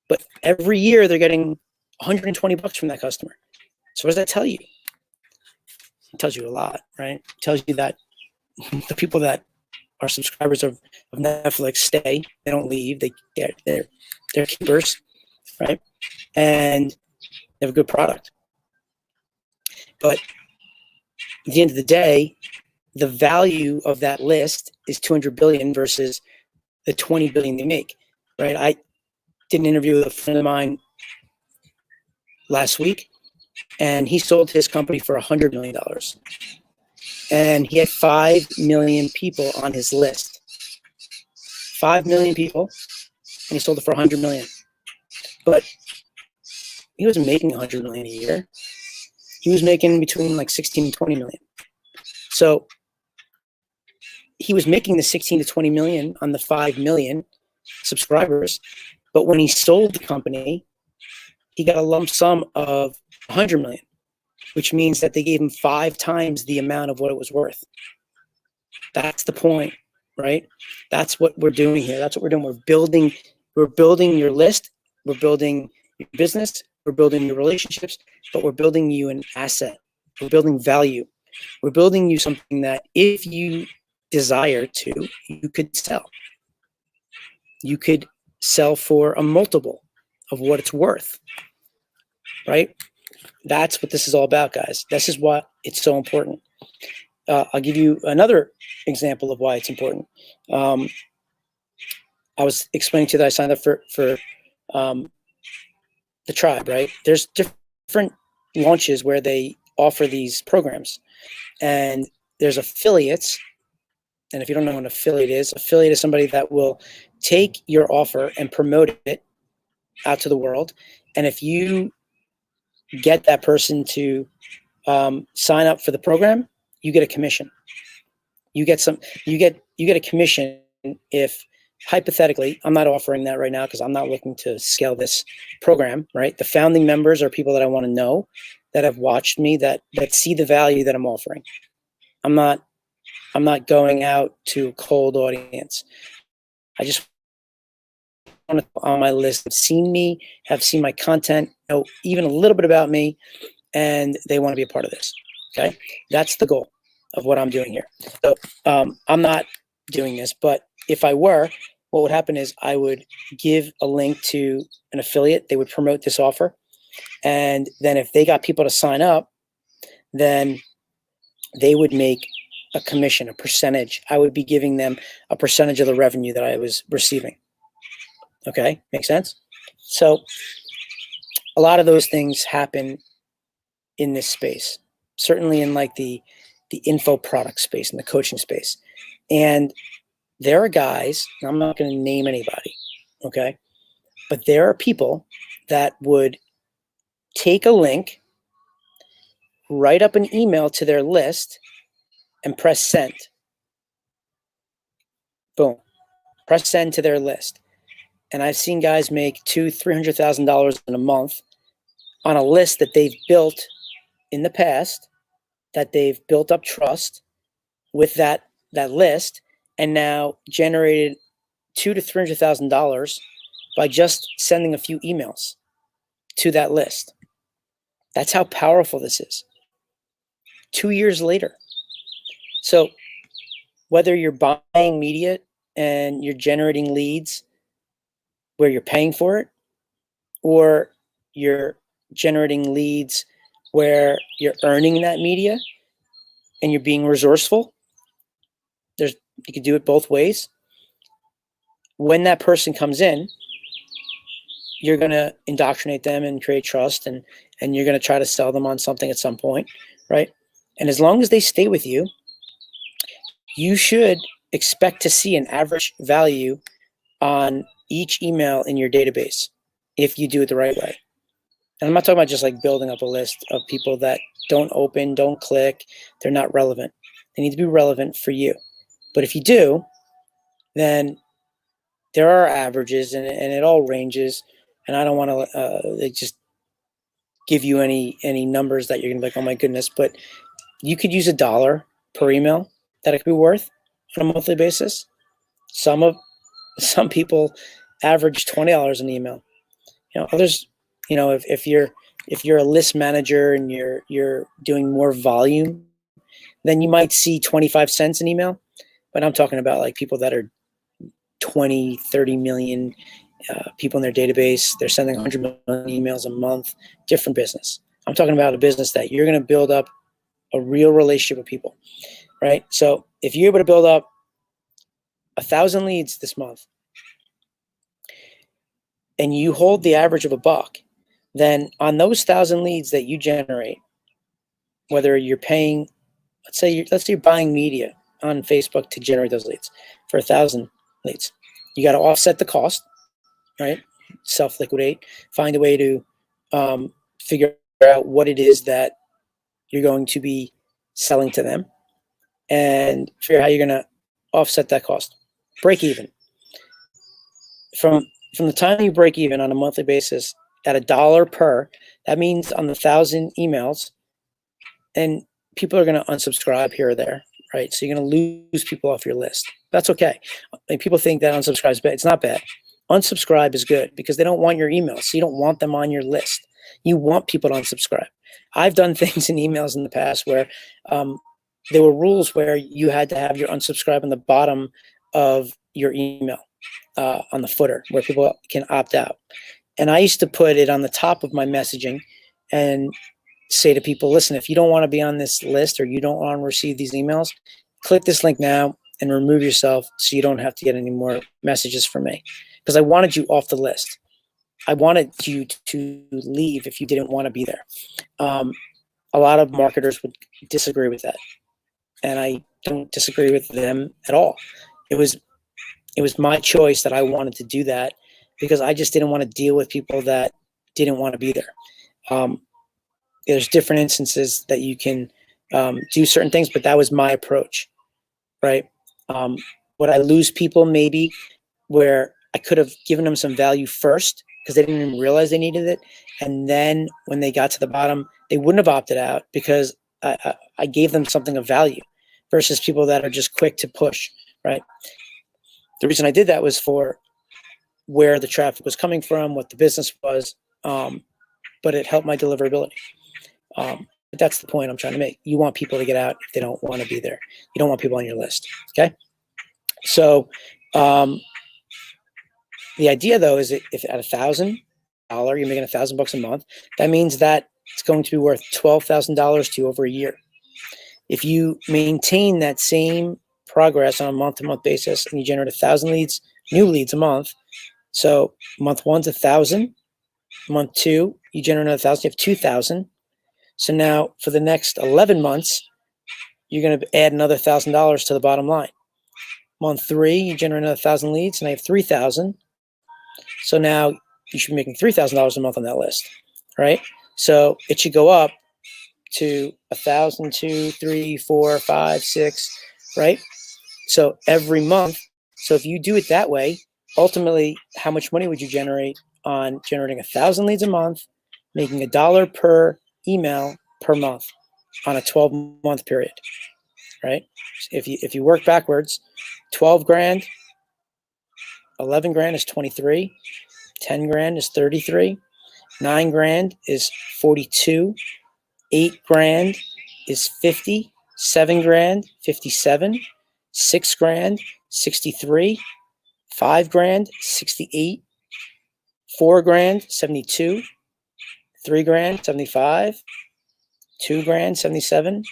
But every year they're getting 120 bucks from that customer. So what does that tell you? It tells you a lot, right? It tells you that the people that are subscribers of Netflix stay. They don't leave. They're keepers, right? And they have a good product. But at the end of the day, the value of that list is 200 billion versus the 20 billion they make, right? I did an interview with a friend of mine last week, and he sold his company for $100 million. And he had 5 million people on his list. 5 million people, and he sold it for 100 million. But he wasn't making 100 million a year. He was making between like 16 and 20 million. So he was making the 16 to 20 million on the 5 million subscribers. But when he sold the company, he got a lump sum of 100 million, which means that they gave him 5 times the amount of what it was worth. That's the point, right? That's what we're doing here. That's what we're doing. We're building your list. We're building your business. We're building your relationships, but we're building you an asset. We're building value. We're building you something that if you desire to, you could sell. You could sell for a multiple of what it's worth, right? That's what this is all about, guys. This is why it's so important. I'll give you another example of why it's important. I was explaining to you that I signed up for the tribe, right? There's different launches where they offer these programs, and there's affiliates. And if you don't know what an affiliate is somebody that will take your offer and promote it out to the world. And if you get that person to sign up for the program, you get a commission. You get a commission if, hypothetically, I'm not offering that right now because I'm not looking to scale this program, right? The founding members are people that I want to know, that have watched me, that see the value that I'm offering. I'm not going out to a cold audience. I just want to on my list have seen me, have seen my content, know even a little bit about me, and they want to be a part of this. Okay, that's the goal of what I'm doing here. So I'm not doing this, but if I were, what would happen is I would give a link to an affiliate. They would promote this offer. And then if they got people to sign up, then they would make a commission, a percentage. I would be giving them a percentage of the revenue that I was receiving. Okay, make sense? So a lot of those things happen in this space, certainly in like the info product space and the coaching space. And there are guys, and I'm not going to name anybody, okay? But there are people that would take a link, write up an email to their list, and press send. Boom. Press send to their list. And I've seen guys make $200,000-$300,000 in a month on a list that they've built in the past, that they've built up trust with that list, and now generated $200,000 to $300,000 by just sending a few emails to that list. That's how powerful this is. 2 years later. So whether you're buying media and you're generating leads where you're paying for it, or you're generating leads where you're earning that media and you're being resourceful, you can do it both ways. When that person comes in, you're going to indoctrinate them and create trust, and you're going to try to sell them on something at some point, right? And as long as they stay with you, you should expect to see an average value on each email in your database if you do it the right way. And I'm not talking about just like building up a list of people that don't open, don't click, they're not relevant. They need to be relevant for you. But if you do, then there are averages, and it all ranges. And I don't want to just give you any numbers that you're going to be like, oh my goodness, but you could use $1 per email that it could be worth on a monthly basis. Some people average $20 an email. Others, if you're a list manager and you're doing more volume, then you might see 25 cents an email. But I'm talking about like people that are 20, 30 million people in their database. They're sending 100 million emails a month, different business. I'm talking about a business that you're going to build up a real relationship with people, right? So if you're able to build up 1,000 leads this month and you hold the average of $1, then on those 1,000 leads that you generate, whether you're paying, let's say you're buying media on Facebook to generate those leads for 1,000 leads, you got to offset the cost, right? Self-liquidate, find a way to figure out what it is that you're going to be selling to them, and figure out how you're going to offset that cost. Break even. From the time you break even on a monthly basis at $1 per, that means on the 1,000 emails, and people are going to unsubscribe here or there, right? So you're going to lose people off your list. That's okay. People think that unsubscribe is bad. It's not bad. Unsubscribe is good because they don't want your emails. So you don't want them on your list. You want people to unsubscribe. I've done things in emails in the past where there were rules where you had to have your unsubscribe on the bottom of your email, on the footer, where people can opt out. And I used to put it on the top of my messaging and say to people, listen, if you don't want to be on this list or you don't want to receive these emails, click this link now and remove yourself so you don't have to get any more messages from me. Because I wanted you off the list. I wanted you to leave if you didn't want to be there. A lot of marketers would disagree with that. And I don't disagree with them at all. It was my choice that I wanted to do that because I just didn't want to deal with people that didn't want to be there. There's different instances that you can do certain things, but that was my approach, right? Would I lose people maybe where I could have given them some value first because they didn't even realize they needed it, and then when they got to the bottom, they wouldn't have opted out because I gave them something of value, versus people that are just quick to push, right? The reason I did that was for where the traffic was coming from, what the business was, but it helped my deliverability. But that's the point I'm trying to make. You want people to get out if they don't want to be there. You don't want people on your list, okay? So the idea though is that if at $1,000 you're making $1,000 a month, that means that it's going to be worth $12,000 to you over a year. If you maintain that same progress on a month-to-month basis and you generate 1,000 leads, new leads a month, so month one's 1,000, month two you generate another 1,000, you have 2,000. So now for the next 11 months, you're going to add another $1,000 to the bottom line. Month three, you generate another 1,000 leads, and I have 3,000. So now you should be making $3,000 a month on that list, right? So it should go up to 1,000, 2, 3, 4, 5, 6, right? So every month. So if you do it that way, ultimately, how much money would you generate on generating 1,000 leads a month, making $1 per email per month on a 12-month period, right? If you work backwards, 12 grand, 11 grand is 23, 10 grand is 33, 9 grand is 42, 8 grand is 50, 7 grand, 57, 6 grand, 63, 5 grand, 68, 4 grand, 72, 3 grand, 75, 2 grand, 77,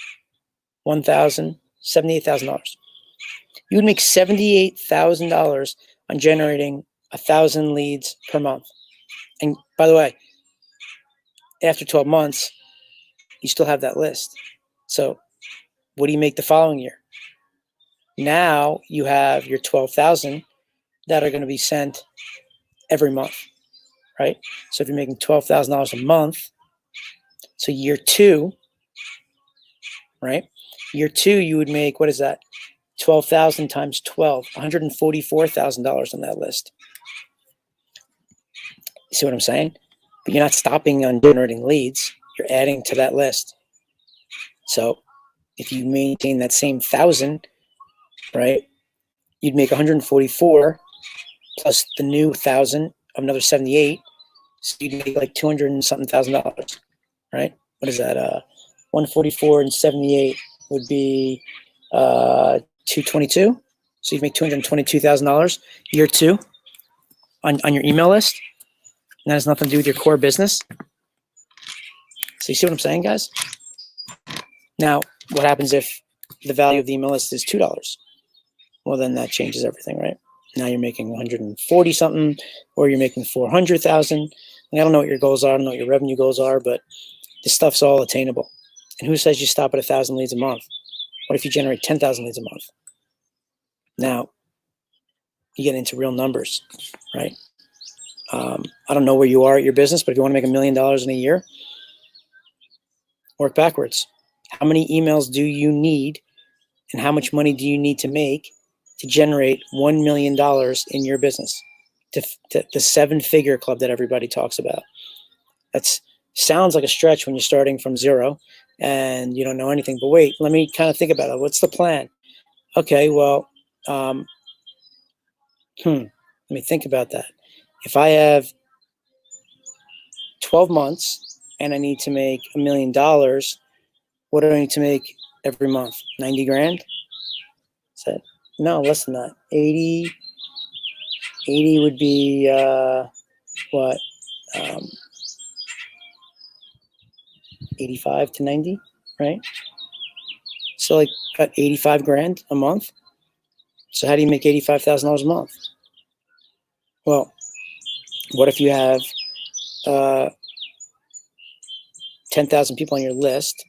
1,000, $78,000. You would make $78,000 on generating 1,000 leads per month. And by the way, after 12 months, you still have that list. So what do you make the following year? Now you have your 12,000 that are going to be sent every month, right? So if you're making $12,000 a month, so year two, right? Year two, you would make, what is that? 12,000 times 12, $144,000 on that list. You see what I'm saying? But you're not stopping on generating leads. You're adding to that list. So if you maintain that same 1,000, right, you'd make 144 plus the new 1,000 of another 78. So you'd make like 200 and something $1,000, right? What is that? 144 and 78 would be 222. So you'd make $222,000 year two on your email list. And that has nothing to do with your core business. So you see what I'm saying, guys? Now, what happens if the value of the email list is $2? Well, then that changes everything, right? Now you're making 140 something, or you're making 400,000. I don't know what your goals are. I don't know what your revenue goals are, but this stuff's all attainable. And who says you stop at 1,000 leads a month? What if you generate 10,000 leads a month? Now, you get into real numbers, right? I don't know where you are at your business, but if you want to make $1 million in a year, work backwards. How many emails do you need, and how much money do you need to make to generate $1 million in your business? To the 7-figure club that everybody talks about. That sounds like a stretch when you're starting from zero and you don't know anything. But wait, let me kind of think about it. What's the plan? Okay, well, let me think about that. If I have 12 months and I need to make $1 million, what do I need to make every month? 90 grand? Is that, no, less than that. 80 would be what? 85 to 90, right? So like about 85 grand a month. So how do you make $85,000 a month? Well, what if you have 10,000 people on your list?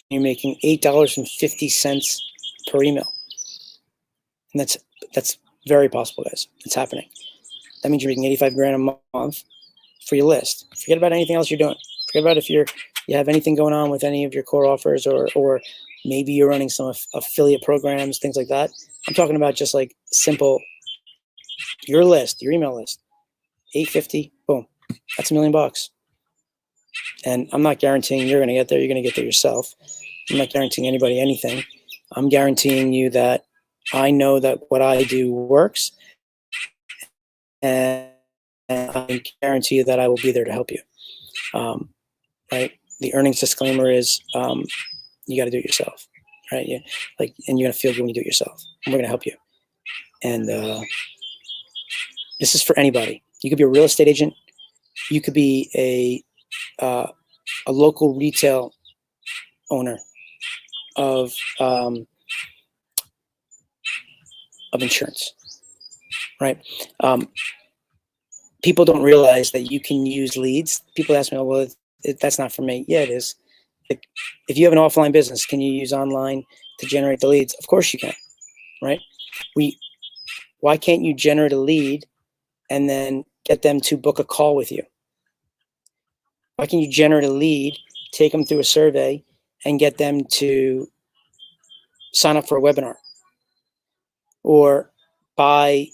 You're making $8.50 per email. And that's very possible, guys. It's happening. That means you're making 85 grand a month for your list. Forget about anything else you're doing. Forget about if you have anything going on with any of your core offers, or maybe you're running some affiliate programs, things like that. I'm talking about just like simple, your list, your email list, 850, boom, that's $1 million. And I'm not guaranteeing you're going to get there. You're going to get there yourself. I'm not guaranteeing anybody anything. I'm guaranteeing you that I know that what I do works, and I guarantee you that I will be there to help you. Right? The earnings disclaimer is you got to do it yourself, right? And you're gonna feel good when you do it yourself. And we're gonna help you. And This is for anybody. You could be a real estate agent. You could be a local retail owner of insurance, right? People don't realize that you can use leads. People ask me, "Oh, well, that's not for me." Yeah, it is. If you have an offline business, can you use online to generate the leads? Of course you can, right? Why can't you generate a lead and then get them to book a call with you? Why can't you generate a lead, take them through a survey, and get them to sign up for a webinar or buy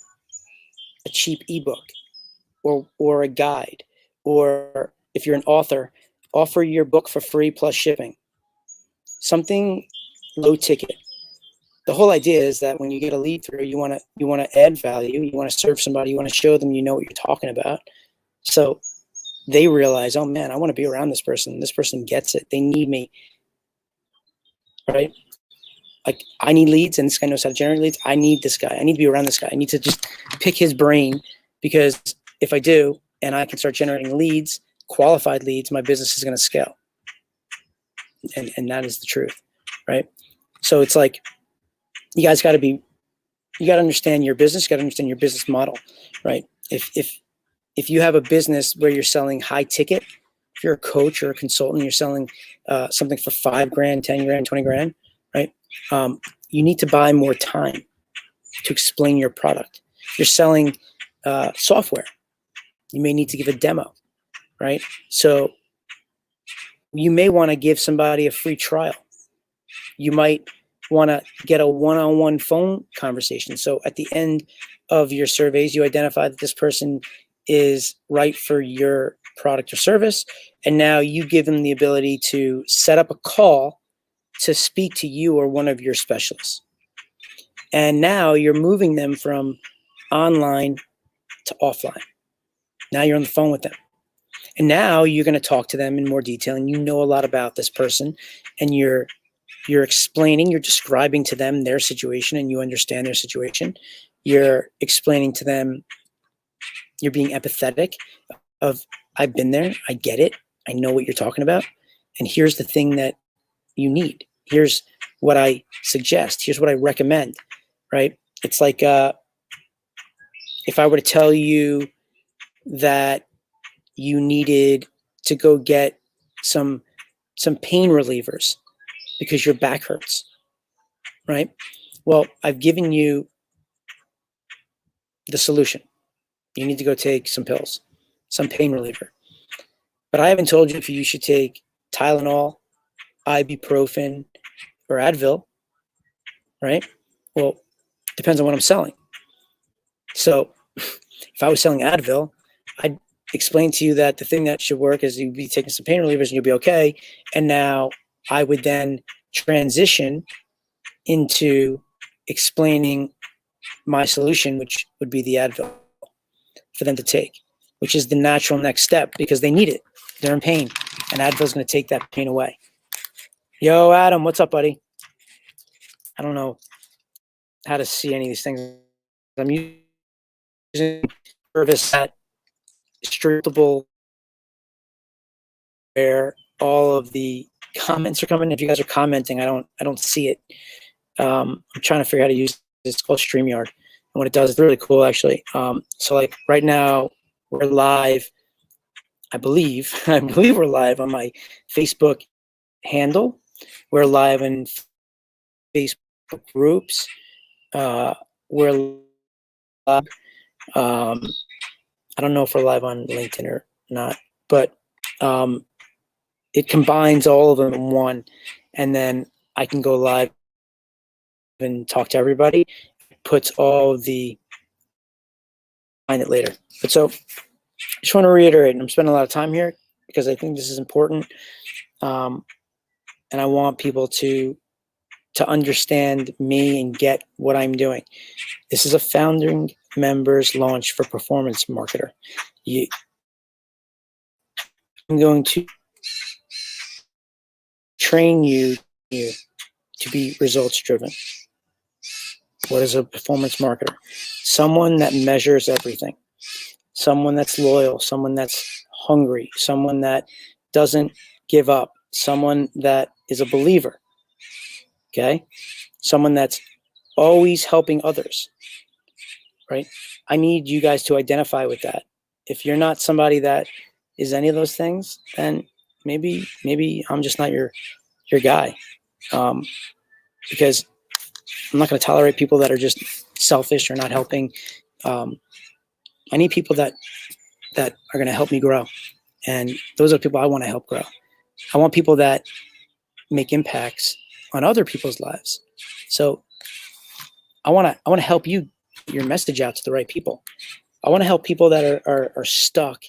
a cheap ebook or a guide, or if you're an author, offer your book for free plus shipping. Something low ticket. The whole idea is that when you get a lead through, you want to add value, you want to serve somebody, you want to show them you know what you're talking about. So they realize, oh man, I want to be around this person. This person gets it. They need me. Right? Like, I need leads and this guy knows how to generate leads. I need this guy. I need to be around this guy. I need to just pick his brain, because if I do and I can start generating leads, qualified leads, my business is going to scale. And that is the truth, right? So it's like, you guys got to understand your business, got to understand your business model, right? If you have a business where you're selling high ticket, if you're a coach or a consultant, you're selling something for $5,000, $10,000, $20,000, right? You need to buy more time to explain your product. If you're selling software, you may need to give a demo, right? So you may want to give somebody a free trial. You might want to get a one-on-one phone conversation. So at the end of your surveys, you identify that this person is right for your product or service. And now you give them the ability to set up a call to speak to you or one of your specialists. And now you're moving them from online to offline. Now you're on the phone with them. And now you're going to talk to them in more detail, and you know a lot about this person, and you're explaining, you're describing to them their situation, and you understand their situation. You're explaining to them, you're being empathetic of, I've been there, I get it, I know what you're talking about, and here's the thing that you need. Here's what I suggest. Here's what I recommend, right? It's like if I were to tell you that you needed to go get some pain relievers because your back hurts, right? Well, I've given you the solution. You need to go take some pills, some pain reliever. But I haven't told you if you should take Tylenol, ibuprofen, or Advil, right? Well, depends on what I'm selling. So if I was selling Advil, I'd explain to you that the thing that should work is you'd be taking some pain relievers and you'll be okay. And now I would then transition into explaining my solution, which would be the Advil for them to take, which is the natural next step because they need it. They're in pain, and Advil's going to take that pain away. Yo, Adam, what's up, buddy? I don't know how to see any of these things. I'm using service that strippable where all of the comments are coming. If you guys are commenting, I don't see it. I'm trying to figure out how to use it. It's called StreamYard. And what it does is really cool, actually. So like right now we're live. I believe we're live on my Facebook handle. We're live in Facebook groups. We're live. I don't know if we're live on LinkedIn or not, but it combines all of them in one, and then I can go live and talk to everybody. Puts all the find it later. But so I just want to reiterate, and I'm spending a lot of time here because I think this is important, and I want people to understand me and get what I'm doing. This is a founding members launch for Performance Marketer. I'm going to train you to be results driven. What is a performance marketer? Someone that measures everything. someone that's loyal, someone that's hungry, someone that doesn't give up, someone that is a believer, okay? Someone that's always helping others, right? I need you guys to identify with that. If you're not somebody that is any of those things, then maybe I'm just not your guy, because I'm not going to tolerate people that are just selfish or not helping. I need people that are going to help me grow, and those are the people I want to help grow. I want people that make impacts on other people's lives. So I want to help you get your message out to the right people. I want to help people that are stuck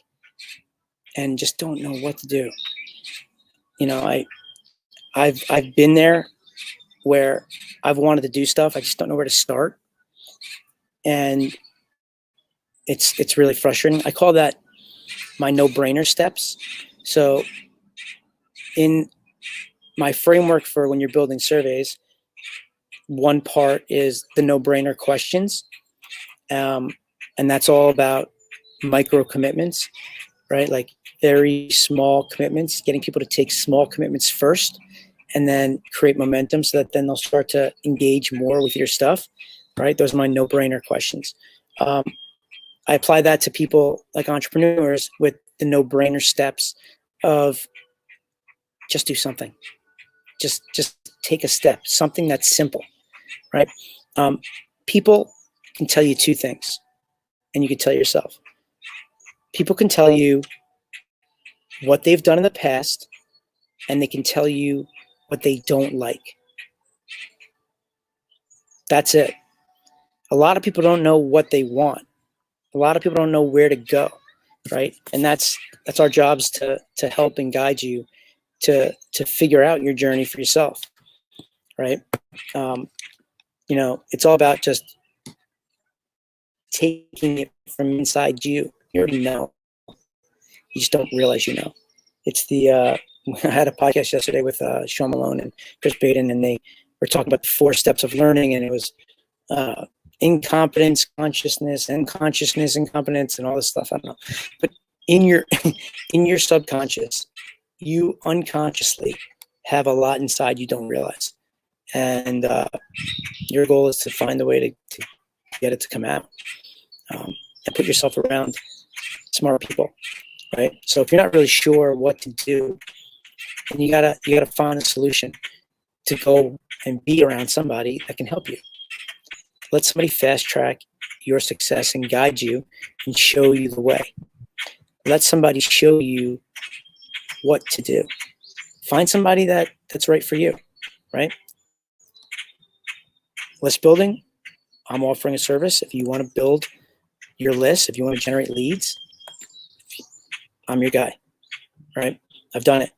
and just don't know what to do. You know, I've been there where I've wanted to do stuff. I just don't know where to start. And it's really frustrating. I call that my no-brainer steps. So in my framework for when you're building surveys, one part is the no-brainer questions. And that's all about micro commitments, right? Like very small commitments, getting people to take small commitments first and then create momentum so that then they'll start to engage more with your stuff, right? Those are my no-brainer questions. I apply that to people like entrepreneurs with the no-brainer steps of just do something. Just take a step, something that's simple, right? People can tell you two things, and you can tell yourself. People can tell you what they've done in the past, and they can tell you what they don't like. That's it. A lot of people don't know what they want. A lot of people don't know where to go, right? And that's our jobs to help and guide you to figure out your journey for yourself, right? You know, it's all about just taking it from inside you. You already know. You just don't realize you know. It's the I had a podcast yesterday with Sean Malone and Chris Baden, and they were talking about the 4 steps of learning, and it was incompetence, consciousness, unconsciousness, incompetence, and all this stuff. I don't know, but in your subconscious, you unconsciously have a lot inside you don't realize, and your goal is to find a way to get it to come out, and put yourself around smart people, right? So if you're not really sure what to do, then you gotta find a solution to go and be around somebody that can help you. Let somebody fast track your success and guide you and show you the way. Let somebody show you what to do. Find somebody that's right for you, right? List building, I'm offering a service. If you want to build your list, if you want to generate leads, I'm your guy, right? I've done it.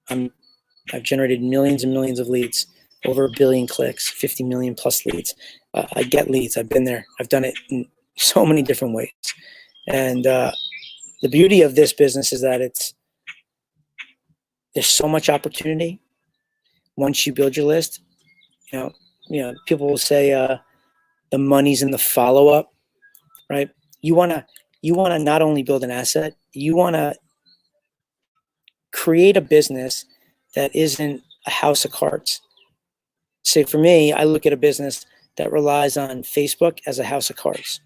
I've generated millions and millions of leads, over 1 billion clicks, 50 million plus leads. I get leads. I've been there. I've done it in so many different ways. And the beauty of this business is that there's so much opportunity once you build your list. You know, people will say the money's in the follow-up, right? You wanna not only build an asset, you wanna create a business that isn't a house of cards. Say for me, I look at a business that relies on Facebook as a house of cards,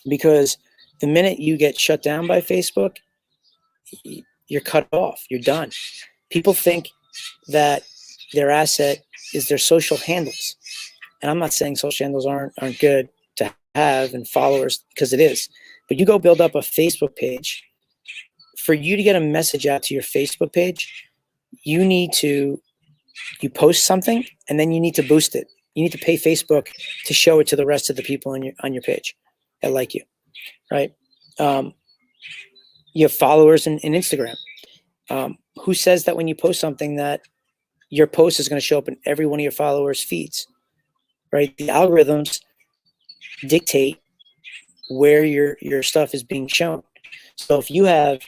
because the minute you get shut down by Facebook, you're cut off, you're done. People think that their asset is their social handles. And I'm not saying social handles aren't good to have and followers, because it is. But you go build up a Facebook page. For you to get a message out to your Facebook page, you post something, and then you need to boost it. You need to pay Facebook to show it to the rest of the people on your page that like you, right? You have followers in Instagram. Who says that when you post something that your post is going to show up in every one of your followers' feeds, right? The algorithms dictate where your stuff is being shown. So if you have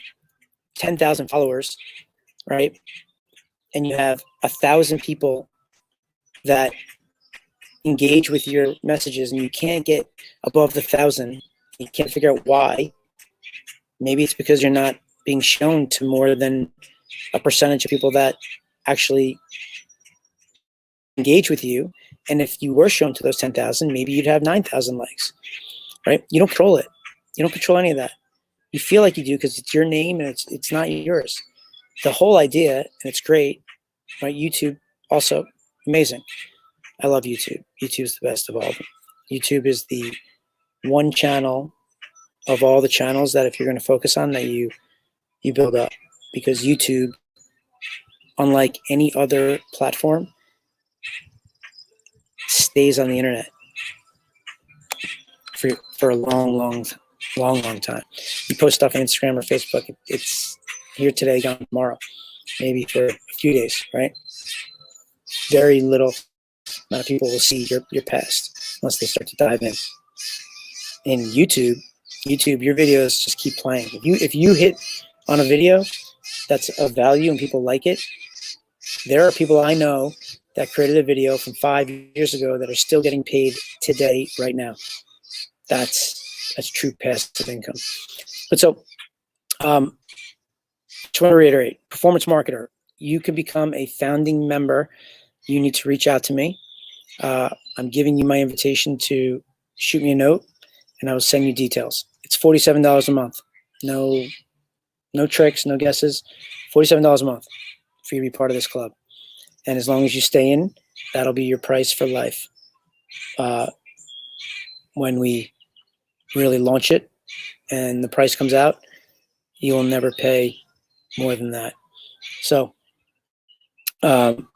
10,000 followers, right, and you have 1,000 people that engage with your messages, and you can't get above the 1,000 You can't figure out why. Maybe it's because you're not being shown to more than a percentage of people that actually engage with you. And if you were shown to those 10,000, maybe you'd have 9,000 likes, right? You don't control it. You don't control any of that. You feel like you do because it's your name and it's not yours. The whole idea, and it's great, right? YouTube also amazing. I love YouTube. YouTube is the best of all of them. YouTube is the one channel of all the channels that if you're going to focus on that you build up, because YouTube, unlike any other platform, stays on the internet for a long time. You post stuff on Instagram or Facebook, it's here today, gone tomorrow, maybe for a few days, right? Very little amount of people will see your past unless they start to dive in. In YouTube, your videos just keep playing. If you hit on a video that's of value and people like it, there are people I know that created a video from 5 years ago that are still getting paid today, right now. That's true passive income. But so, just want to reiterate, performance marketer, you can become a founding member. You need to reach out to me. I'm giving you my invitation to shoot me a note, and I will send you details. It's $47 a month. No tricks, no guesses. $47 a month for you to be part of this club. And as long as you stay in, that'll be your price for life. When we really launch it and the price comes out, you will never pay more than that. So I'm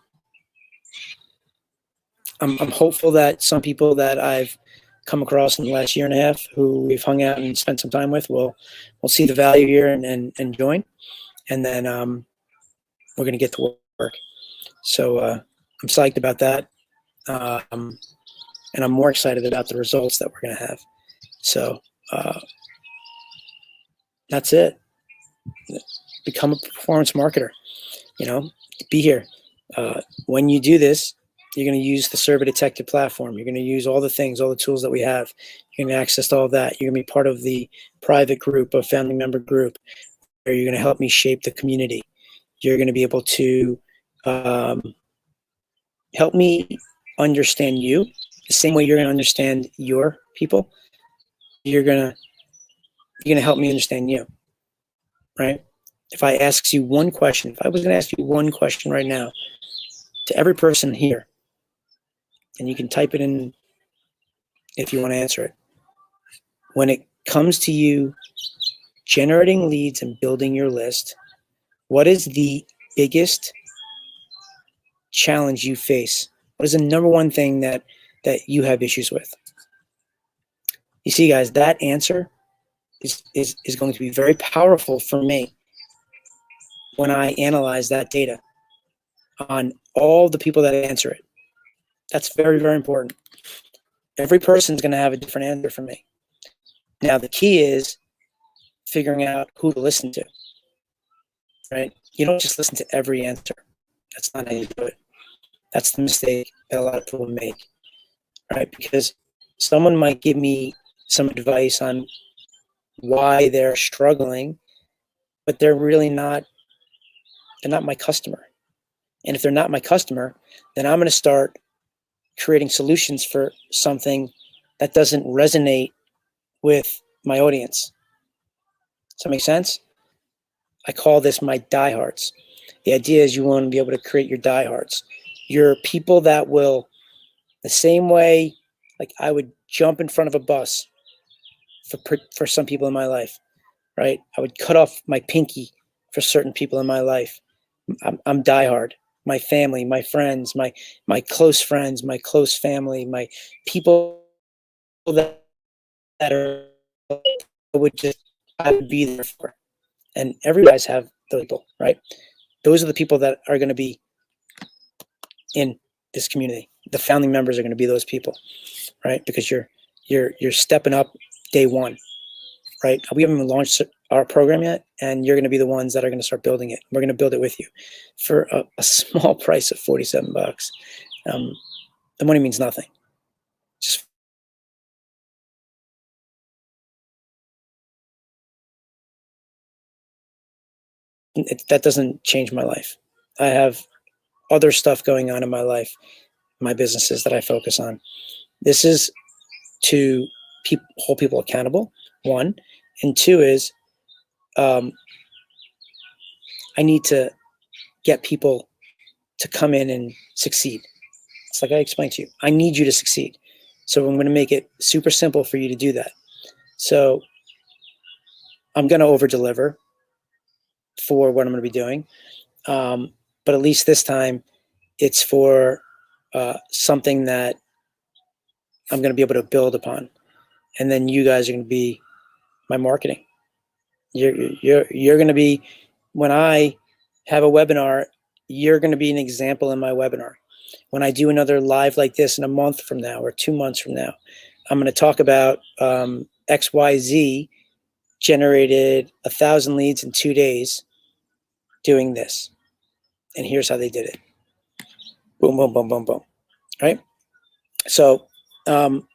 hopeful that some people that I've come across in the last year and a half who we've hung out and spent some time with will see the value here and join. And then we're going to get to work. So I'm psyched about that. And I'm more excited about the results that we're going to have. So that's it. Become a performance marketer. Be here. When you do this, you're going to use the Survey Detective platform. You're going to use all the things, all the tools that we have. You're going to access all of that. You're going to be part of the private group, a family member group, where you're going to help me shape the community. You're going to be able to help me understand you the same way you're going to understand your people. You're going to help me understand you, right? If I ask you one question, if I was going to ask you one question right now to every person here, and you can type it in if you want to answer it. When it comes to you generating leads and building your list, what is the biggest challenge you face? What is the number one thing that you have issues with? You see, guys, that answer is going to be very powerful for me when I analyze that data on all the people that answer it. That's very, very important. Every person's going to have a different answer from me. Now, the key is figuring out who to listen to, right? You don't just listen to every answer. That's not how you do it. That's the mistake that a lot of people make, right? Because someone might give me some advice on why they're struggling, but they're not my customer. And if they're not my customer, then I'm going to start creating solutions for something that doesn't resonate with my audience. Does that make sense? I call this my diehards. The idea is you want to be able to create your diehards. Your people that will, the same way, like I would jump in front of a bus for some people in my life, right? I would cut off my pinky for certain people in my life. I'm diehard. My family, my friends, my close friends, my close family, my people that are I would be there for. And every guys have those people, right? Those are the people that are going to be in this community. The founding members are going to be those people, right? Because you're stepping up day one, right? We haven't even launched our program yet, and you're going to be the ones that are going to start building it. We're going to build it with you for a small price of $47. The money means nothing. Just that doesn't change my life. I have other stuff going on in my life, my businesses that I focus on. This is to hold people accountable, one. And two is I need to get people to come in and succeed. It's like I explained to you. I need you to succeed. So I'm going to make it super simple for you to do that. So I'm going to over deliver for what I'm going to be doing. But at least this time it's for something that I'm going to be able to build upon. And then you guys are going to be my marketing. You're going to be, when I have a webinar, you're going to be an example in my webinar. When I do another live like this in a month from now or 2 months from now, I'm going to talk about XYZ generated 1,000 leads in 2 days doing this. And here's how they did it. Boom, boom, boom, boom, boom. Right? So I'm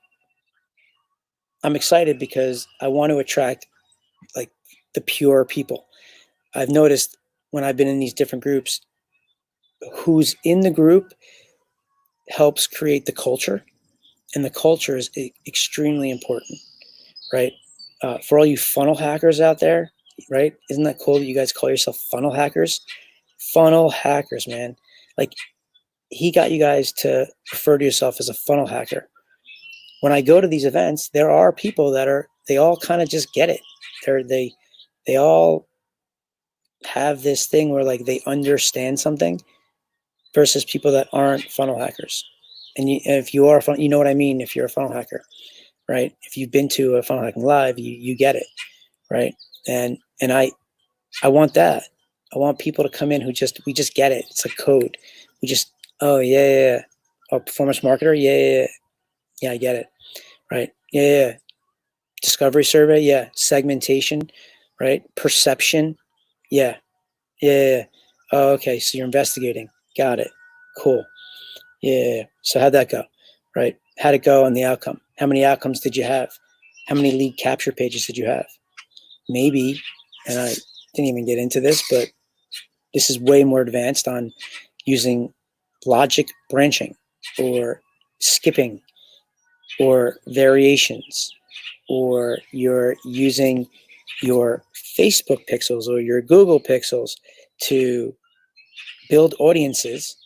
excited because I want to attract like the pure people. I've noticed when I've been in these different groups, who's in the group helps create the culture, and the culture is extremely important, right? For all you funnel hackers out there, right? Isn't that cool that you guys call yourself funnel hackers? Funnel hackers, man. Like, he got you guys to refer to yourself as a funnel hacker. When I go to these events, there are people that they all kind of just get it. They all have this thing where like they understand something versus people that aren't funnel hackers. And if you are, you know what I mean? If you're a funnel hacker, right? If you've been to a funnel hacking live, you get it, right? And I want that. I want people to come in who we just get it. It's a code. We just, oh yeah. Oh, performance marketer, yeah, I get it, right? Yeah. Discovery survey, yeah. Segmentation, right? Perception, yeah. Oh, okay, so you're investigating. Got it. Cool. Yeah. So how'd that go? Right? How'd it go on the outcome? How many outcomes did you have? How many lead capture pages did you have? Maybe, and I didn't even get into this, but this is way more advanced on using logic branching or skipping or variations, or you're using your Facebook pixels or your Google pixels to build audiences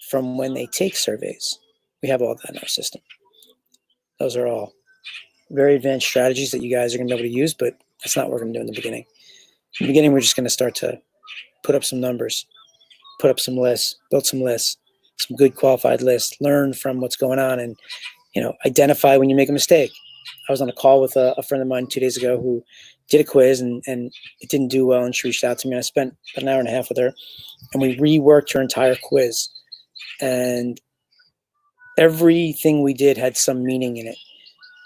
from when they take surveys. We have all that in our system. Those are all very advanced strategies that you guys are going to be able to use, but that's not what we're going to do in the beginning. In the beginning, we're just going to start to put up some numbers, put up some lists, build some lists, some good qualified lists, learn from what's going on, and identify when you make a mistake. I was on a call with a friend of mine 2 days ago who did a quiz and it didn't do well, and she reached out to me, and I spent about an hour and a half with her, and we reworked her entire quiz, and everything we did had some meaning in it.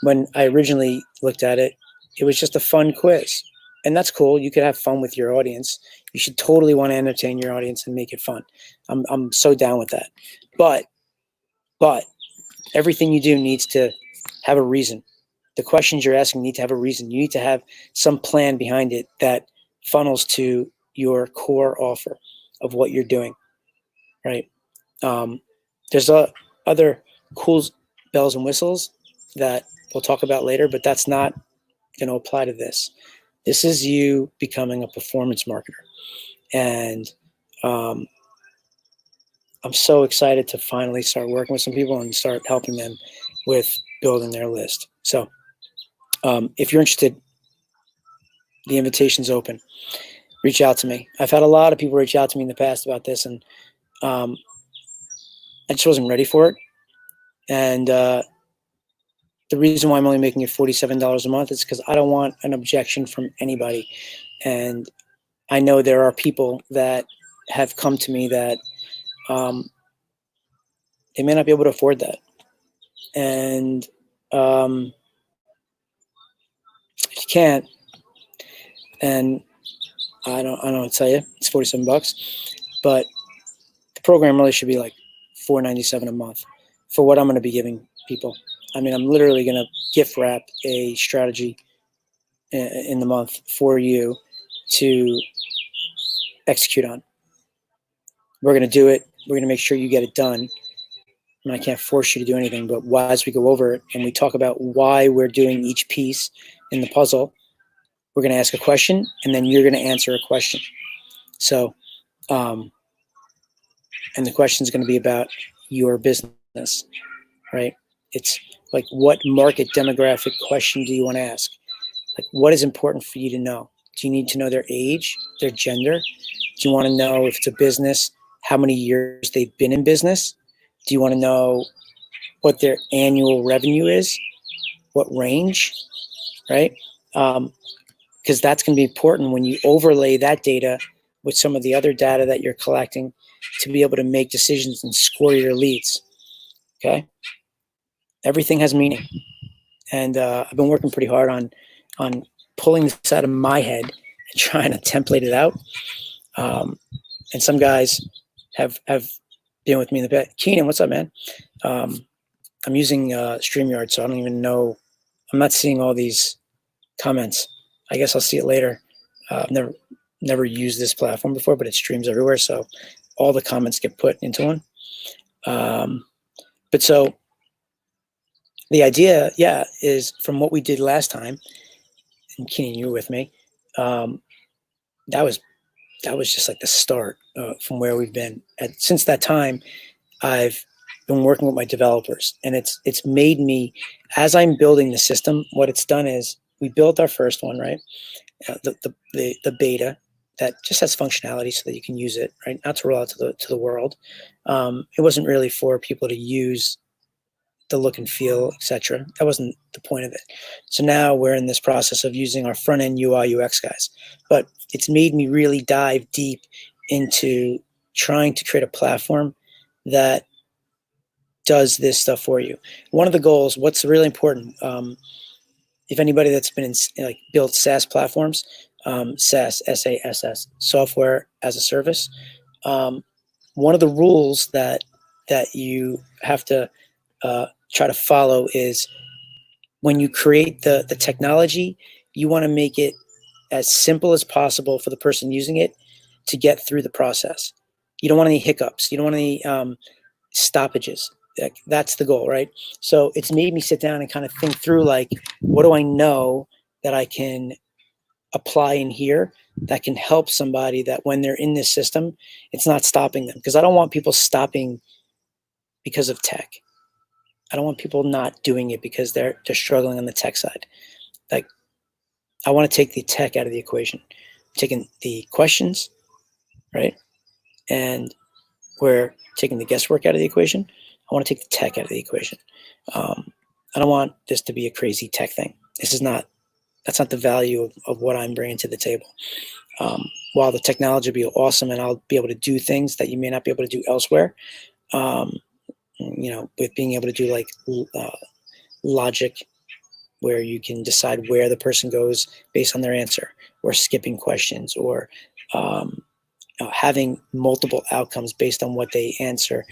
When I originally looked at it, it was just a fun quiz, and that's cool. You could have fun with your audience. You should totally want to entertain your audience and make it fun. I'm so down with that. But everything you do needs to have a reason. The questions you're asking need to have a reason. You need to have some plan behind it that funnels to your core offer of what you're doing, right? There's other cool bells and whistles that we'll talk about later, but that's not going to apply to this. This is you becoming a performance marketer. And I'm so excited to finally start working with some people and start helping them with building their list. So if you're interested, the invitation's open. Reach out to me. I've had a lot of people reach out to me in the past about this, and I just wasn't ready for it. And the reason why I'm only making it $47 a month is because I don't want an objection from anybody. And I know there are people that have come to me that they may not be able to afford that. And if you can't, and I don't know what to tell you, it's $47, but the program really should be like $497 a month for what I'm going to be giving people. I mean, I'm literally going to gift wrap a strategy in the month for you to execute on. We're going to do it. We're going to make sure you get it done. And I can't force you to do anything, but as we go over it and we talk about why we're doing each piece in the puzzle, we're going to ask a question, and then you're going to answer a question. So, and the question is going to be about your business, right? It's like, what market demographic question do you want to ask? Like, what is important for you to know? Do you need to know their age, their gender? Do you want to know if it's a business, how many years they've been in business? Do you want to know what their annual revenue is? What range, right? Because that's going to be important when you overlay that data with some of the other data that you're collecting to be able to make decisions and score your leads, okay? Everything has meaning. And I've been working pretty hard on pulling this out of my head and trying to template it out. And some guys have been with me in the past. Keenan, what's up, man? I'm using StreamYard, so I don't even know. I'm not seeing all these comments. I guess I'll see it later. I've never used this platform before, but it streams everywhere, so all the comments get put into one. But so the idea, yeah, is from what we did last time, and Keenan, you were with me. That was just like the start from where we've been. Since that time, I've been working with my developers, and it's made me, as I'm building the system, what it's done is we built our first one, right? The beta that just has functionality so that you can use it, right? Not to roll out to the world. It wasn't really for people to use the look and feel, etc. That wasn't the point of it. So now we're in this process of using our front end UI UX guys, but it's made me really dive deep into trying to create a platform that does this stuff for you. One of the goals, what's really important, if anybody that's been in, built SaaS platforms, SaaS, SaaS, software as a service, one of the rules that you have to try to follow is when you create the technology, you want to make it as simple as possible for the person using it to get through the process. You don't want any hiccups. You don't want any stoppages. That's the goal, right? So it's made me sit down and kind of think through, like, what do I know that I can apply in here that can help somebody that when they're in this system, it's not stopping them. Because I don't want people stopping because of tech. I don't want people not doing it because they're struggling on the tech side. Like, I want to take the tech out of the equation. I'm taking the questions, right? And we're taking the guesswork out of the equation. I want to take the tech out of the equation. I don't want this to be a crazy tech thing. That's not the value of what I'm bringing to the table. While the technology will be awesome and I'll be able to do things that you may not be able to do elsewhere, with being able to do like logic, where you can decide where the person goes based on their answer, or skipping questions, or having multiple outcomes based on what they answer,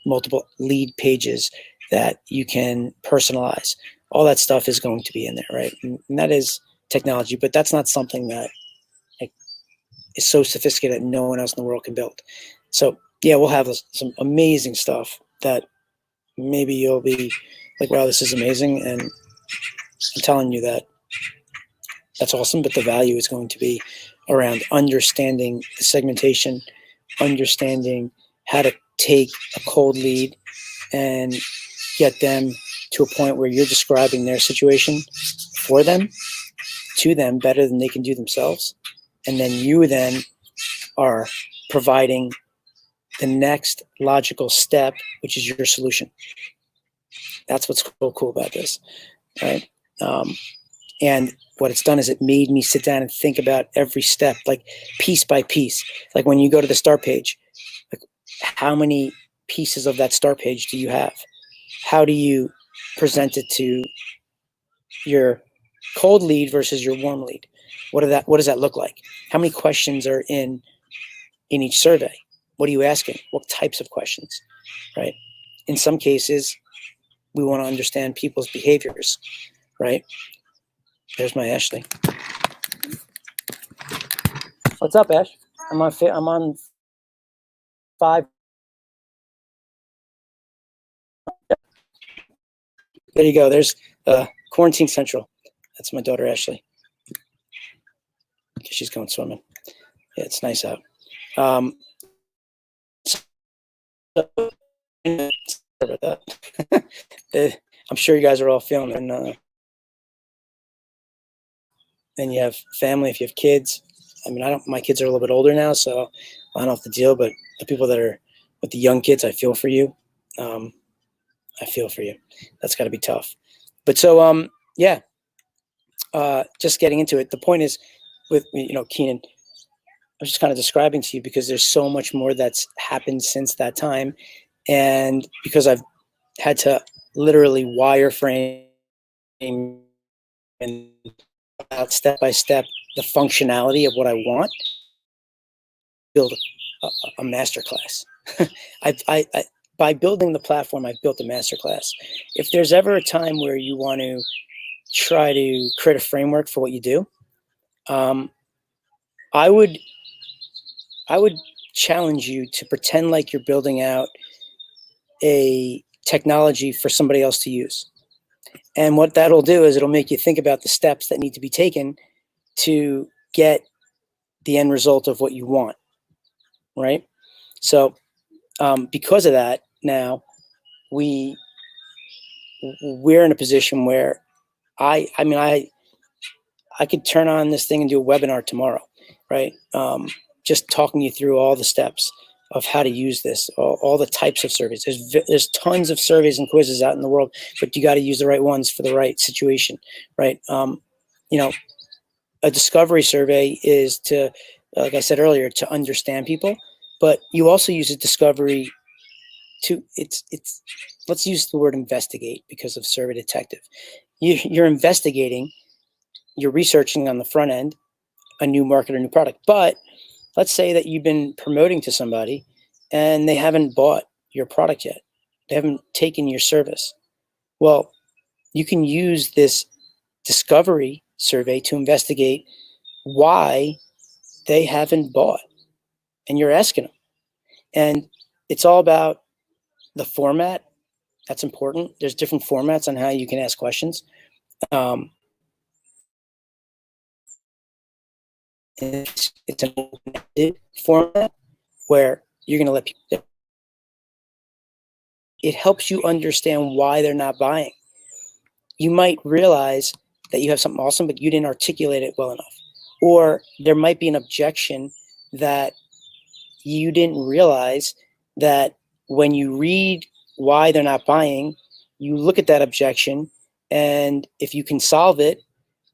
multiple lead pages that you can personalize. All that stuff is going to be in there, right? And that is technology, but that's not something that is so sophisticated that no one else in the world can build. So yeah, we'll have some amazing stuff that maybe you'll be like, wow, this is amazing. And I'm telling you that's awesome, but the value is going to be around understanding the segmentation, understanding how to take a cold lead and get them to a point where you're describing their situation for them, to them, better than they can do themselves. And then you then are providing the next logical step, which is your solution. That's what's so cool about this, right? And what it's done is it made me sit down and think about every step, like piece by piece. Like when you go to the start page, like how many pieces of that start page do you have? How do you present it to your cold lead versus your warm lead? What does that look like? How many questions are in each survey? What are you asking? What types of questions, right? In some cases, we want to understand people's behaviors, right? There's my Ashley. What's up, Ash? I'm on 5. There you go. There's Quarantine Central. That's my daughter Ashley. She's going swimming. Yeah, it's nice out. So, about that. I'm sure you guys are all feeling it. And you have family, if you have kids. I mean, my kids are a little bit older now, so I don't have to deal. But the people that are with the young kids, I feel for you. I feel for you. That's got to be tough. But so, yeah. Just getting into it. The point is, with Keenan, I was just kind of describing to you because there's so much more that's happened since that time, and because I've had to literally wireframe and out step by step the functionality of what I want, build a masterclass. By building the platform, I've built a masterclass. If there's ever a time where you want to try to create a framework for what you do, I would challenge you to pretend like you're building out a technology for somebody else to use. And what that'll do is it'll make you think about the steps that need to be taken to get the end result of what you want, right? So because of that, now we're in a position where I could turn on this thing and do a webinar tomorrow, right? Just talking you through all the steps of how to use this, all the types of surveys. There's tons of surveys and quizzes out in the world, but you got to use the right ones for the right situation, right? A discovery survey is to, like I said earlier, to understand people, but you also use a discovery to, let's use the word investigate because of Survey Detective. You're investigating, you're researching on the front end, a new market or new product. But let's say that you've been promoting to somebody and they haven't bought your product yet. They haven't taken your service. Well, you can use this discovery survey to investigate why they haven't bought. And you're asking them. And it's all about the format. That's important. There's different formats on how you can ask questions. It's an open-ended format where you're going to let people. It helps you understand why they're not buying. You might realize that you have something awesome, but you didn't articulate it well enough. Or there might be an objection that you didn't realize that when you read why they're not buying, you look at that objection, and if you can solve it,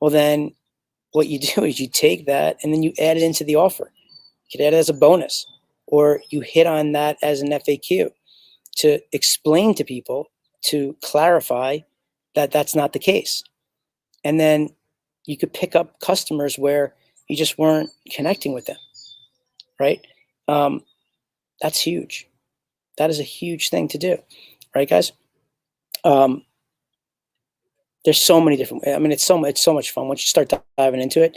well, then what you do is you take that and then you add it into the offer. You could add it as a bonus, or you hit on that as an FAQ to explain to people, to clarify that that's not the case. And then you could pick up customers where you just weren't connecting with them, right? That's huge. That is a huge thing to do, right, guys? There's so many different. I mean, it's so much fun once you start diving into it.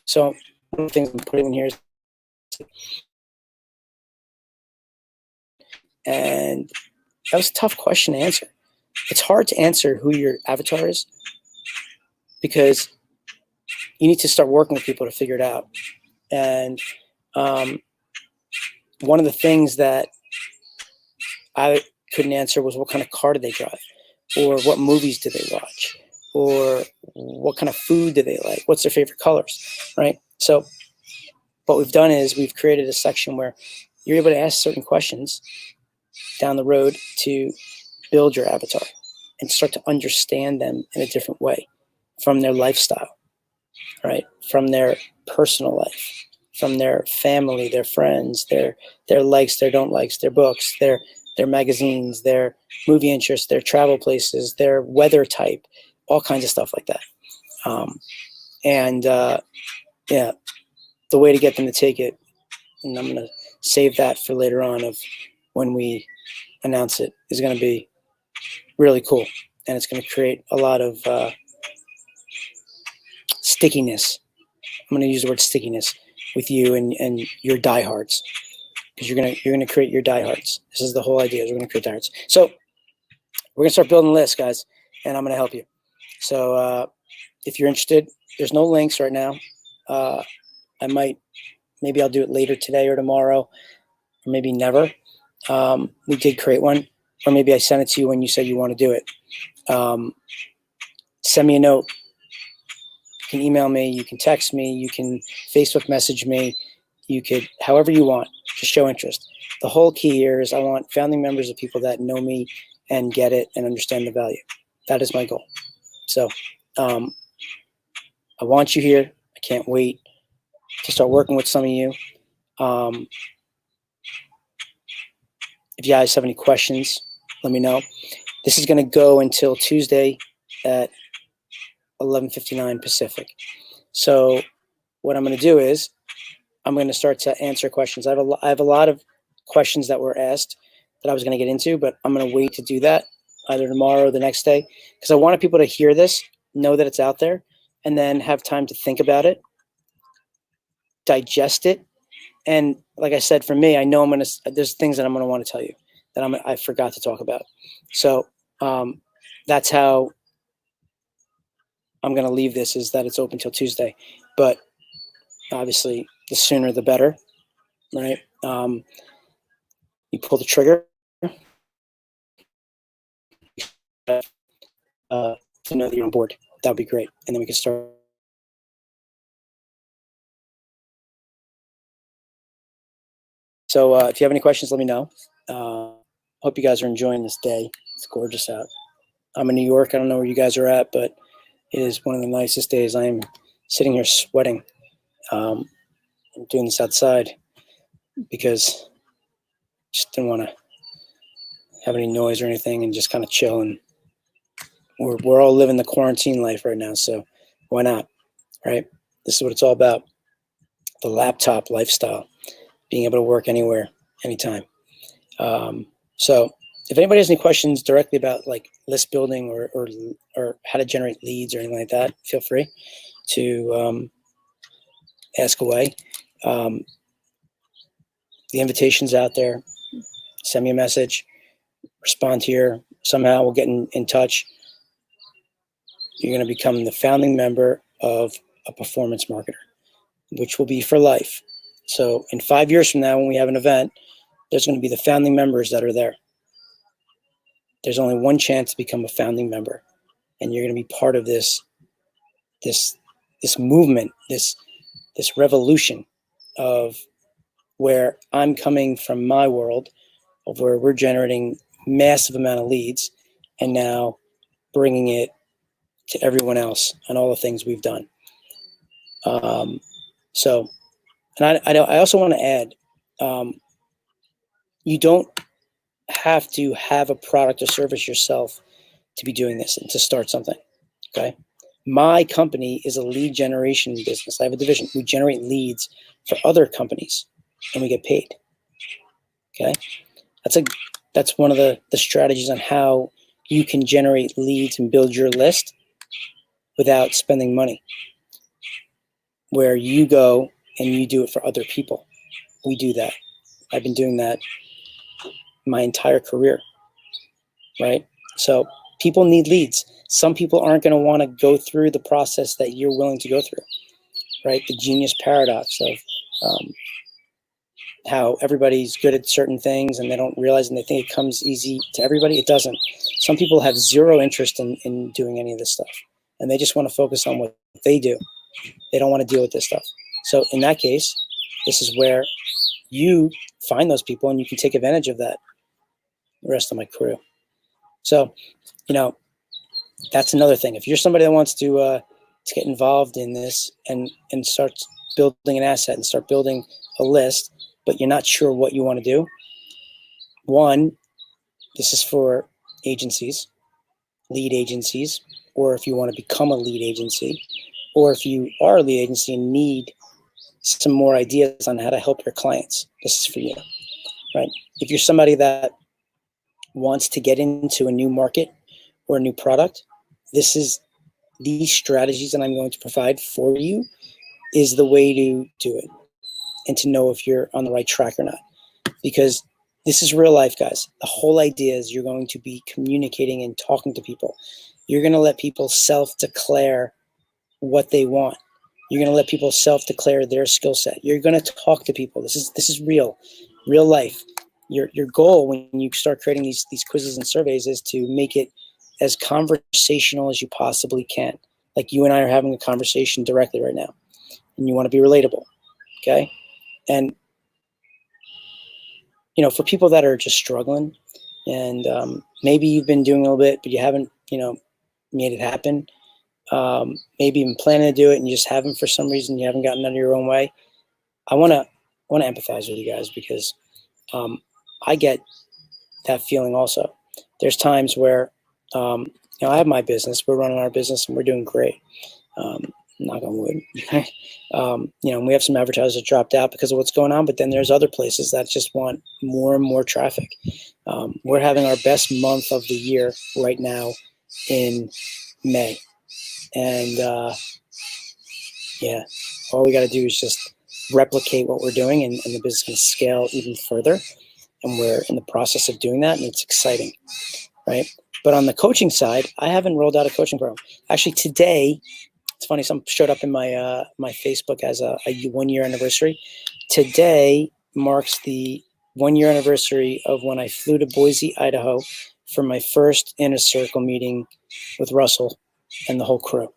So one of the things I'm putting in here is, and that was a tough question to answer. It's hard to answer who your avatar is because you need to start working with people to figure it out. And one of the things that I couldn't answer was what kind of car do they drive, or what movies do they watch, or what kind of food do they like, what's their favorite colors, right? So what we've done is we've created a section where you're able to ask certain questions down the road to build your avatar and start to understand them in a different way from their lifestyle, right? From their personal life, from their family, their friends, their likes, their don't likes, their books, their magazines, their movie interests, their travel places, their weather type, all kinds of stuff like that. Yeah, the way to get them to take it, and I'm going to save that for later on of when we announce it, is going to be really cool. And it's going to create a lot of stickiness. I'm going to use the word stickiness with you and your diehards, because you're gonna create your diehards. This is the whole idea. We're going to create diehards. So we're going to start building lists, guys, and I'm going to help you. So if you're interested, there's no links right now. Maybe I'll do it later today or tomorrow, or maybe never. We did create one, or maybe I sent it to you when you said you want to do it. Send me a note. You can email me, you can text me, you can Facebook message me, you could, however you want, just show interest. The whole key here is I want founding members of people that know me and get it and understand the value. That is my goal. So I want you here. I can't wait to start working with some of you. If you guys have any questions, let me know. This is going to go until Tuesday at 11:59 Pacific. So what I'm going to do is I'm going to start to answer questions. I have a lot of questions that were asked that I was going to get into, but I'm going to wait to do that either tomorrow or the next day, because I wanted people to hear this, know that it's out there, and then have time to think about it, digest it. And like I said, for me, I know there's things that I'm going to want to tell you that I forgot to talk about. So that's how I'm going to leave this, is that it's open till Tuesday. But obviously, the sooner the better, right? You pull the trigger to know that you're on board. That would be great. And then we can start. So if you have any questions, let me know. Hope you guys are enjoying this day. It's gorgeous out. I'm in New York. I don't know where you guys are at, but it is one of the nicest days. I am sitting here sweating. I'm doing this outside because I just didn't want to have any noise or anything and just kind of chill. And we're all living the quarantine life right now, so why not, right? This is what it's all about. The laptop lifestyle, being able to work anywhere, anytime. So if anybody has any questions directly about like list building or how to generate leads or anything like that, feel free to ask away. The invitation's out there. Send me a message, respond here. Somehow we'll get in touch. You're going to become the founding member of a performance marketer, which will be for life. So in 5 years from now, when we have an event, there's going to be the founding members that are there. There's only one chance to become a founding member, and you're going to be part of this movement, this revolution of where I'm coming from my world of where we're generating massive amount of leads and now bringing it to everyone else and all the things we've done. I also want to add, you don't have to have a product or service yourself to be doing this and to start something. Okay. My company is a lead generation business. I have a division. We generate leads for other companies and we get paid. Okay. That's one of the strategies on how you can generate leads and build your list without spending money, where you go and you do it for other people. We do that. I've been doing that my entire career, right? So people need leads. Some people aren't going to want to go through the process that you're willing to go through, right? The genius paradox of how everybody's good at certain things and they don't realize and they think it comes easy to everybody. It doesn't. Some people have zero interest in doing any of this stuff, and they just want to focus on what they do. They don't want to deal with this stuff. So in that case, this is where you find those people and you can take advantage of that, the rest of my crew. So, that's another thing. If you're somebody that wants to get involved in this and start building an asset and start building a list, but you're not sure what you want to do, one, this is for agencies, lead agencies, or if you want to become a lead agency, or if you are a lead agency and need some more ideas on how to help your clients, this is for you, right? If you're somebody that wants to get into a new market or a new product, this is these strategies that I'm going to provide for you is the way to do it and to know if you're on the right track or not. Because this is real life, guys. The whole idea is you're going to be communicating and talking to people. You're going to let people self-declare what they want. You're going to let people self-declare their skill set. You're going to talk to people. This is real life. Your goal when you start creating these quizzes and surveys is to make it as conversational as you possibly can. Like you and I are having a conversation directly right now, and you want to be relatable, okay? And you know, for people that are just struggling, and maybe you've been doing a little bit, but you haven't, you know, made it happen. Maybe even planning to do it, and you just haven't for some reason. You haven't gotten out of your own way. I want to empathize with you guys because I get that feeling also. There's times where you know, I have my business. We're running our business, and we're doing great. Knock on wood. You know, we have some advertisers that dropped out because of what's going on, but then there's other places that just want more and more traffic. We're having our best month of the year right now in May. And yeah, all we got to do is just replicate what we're doing, and the business can scale even further. And we're in the process of doing that, and it's exciting, right? But on the coaching side, I haven't rolled out a coaching program. Actually, today, it's funny, something showed up in my my Facebook as a 1 year anniversary. Today marks the 1 year anniversary of when I flew to Boise, Idaho for my first Inner Circle meeting with Russell and the whole crew.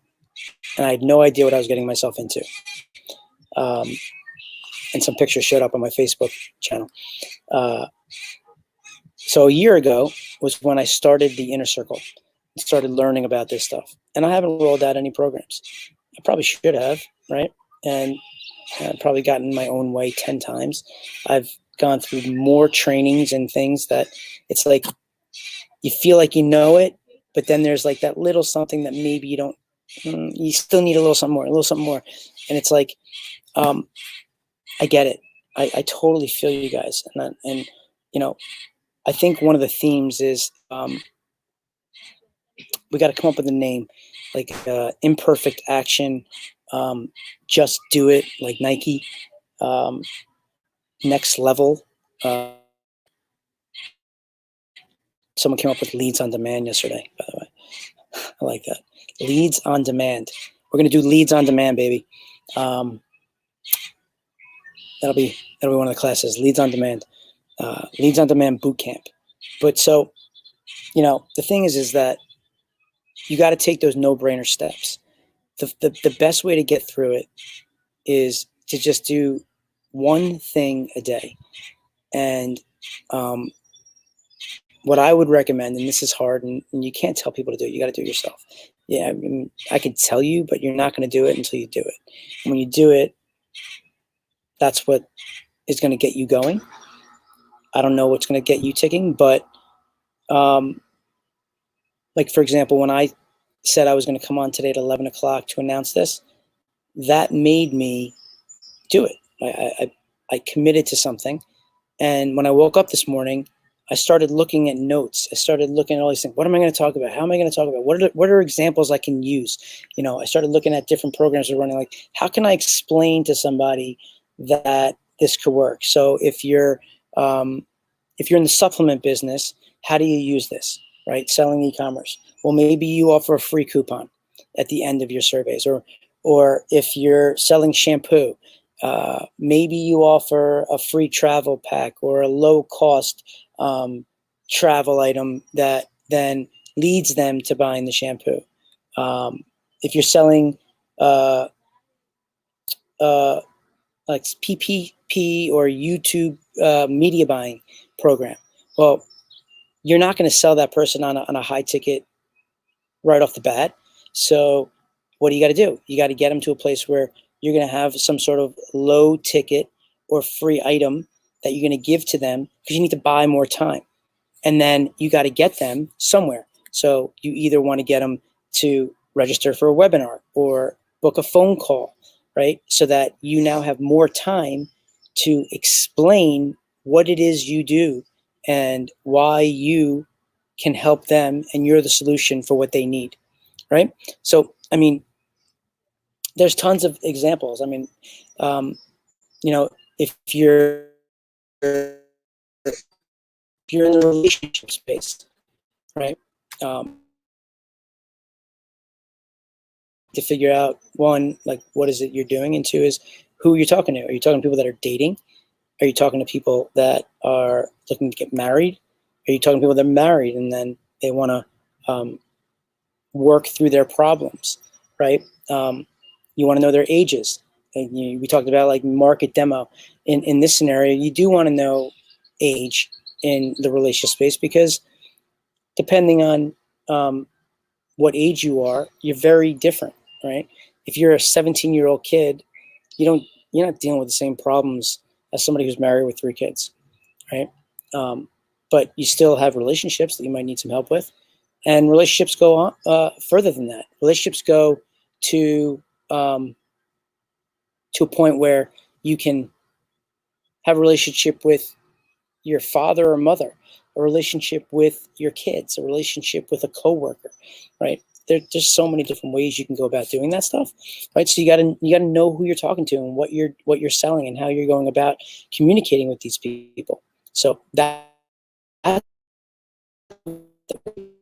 And I had no idea what I was getting myself into. And some pictures showed up on my Facebook channel. So a year ago was when I started the Inner Circle, started learning about this stuff. And I haven't rolled out any programs. I probably should have, right? And I've probably gotten in my own way 10 times. I've gone through more trainings and things that it's like you feel like you know it, but then there's like that little something that maybe you don't, you still need a little something more. And it's like, I get it. I totally feel you guys. And you know, I think one of the themes is we got to come up with a name, like imperfect action, just do it, like Nike, next level. Someone came up with leads on demand yesterday, by the way. I like that. Leads on demand. We're going to do leads on demand, baby. That'll be one of the classes, leads on demand boot camp. But so, you know, the thing is that you got to take those no-brainer steps. The best way to get through it is to just do one thing a day. And what I would recommend, and this is hard, and you can't tell people to do it, you got to do it yourself. Yeah, I mean, I could tell you, but you're not going to do it until you do it. And when you do it, that's what is going to get you going. I don't know what's going to get you ticking, but like, for example, when I said I was going to come on today at 11 o'clock to announce this, that made me do it. I committed to something. And when I woke up this morning, I started looking at notes. I started looking at all these things. What am I going to talk about? How am I going to talk about? What are examples I can use? You know, I started looking at different programs we're running. Like, how can I explain to somebody that this could work? So if you're in the supplement business, how do you use this? Right, selling e-commerce. Well, maybe you offer a free coupon at the end of your surveys, or if you're selling shampoo, maybe you offer a free travel pack or a low-cost travel item that then leads them to buying the shampoo. If you're selling like PPP or YouTube media buying program, well, you're not going to sell that person on a high ticket right off the bat. So what do you got to do? You got to get them to a place where you're going to have some sort of low ticket or free item that you're going to give to them because you need to buy more time. And then you got to get them somewhere. So you either want to get them to register for a webinar or book a phone call, right? So that you now have more time to explain what it is you do and why you can help them and you're the solution for what they need, right? So I mean, there's tons of examples. I mean, you know, if you're in the relationship space, right? Um, to figure out, one, like, what is it you're doing, and two is who you're talking to. Are you talking to people that are dating? Are you talking to people that are looking to get married? Are you talking to people that are married and then they want to work through their problems, right? You want to know their ages. And we talked about like market demo. In this scenario, you do want to know age in the relationship space, because depending on what age you are, you're very different, right? If you're a 17-year-old kid, you're not dealing with the same problems as somebody who's married with 3 kids, right? But you still have relationships that you might need some help with, and relationships go on further than that. Relationships go to to a point where you can have a relationship with your father or mother, a relationship with your kids, a relationship with a coworker, right? There's so many different ways you can go about doing that stuff, right? So you gotta know who you're talking to and what you're selling and how you're going about communicating with these people. So that when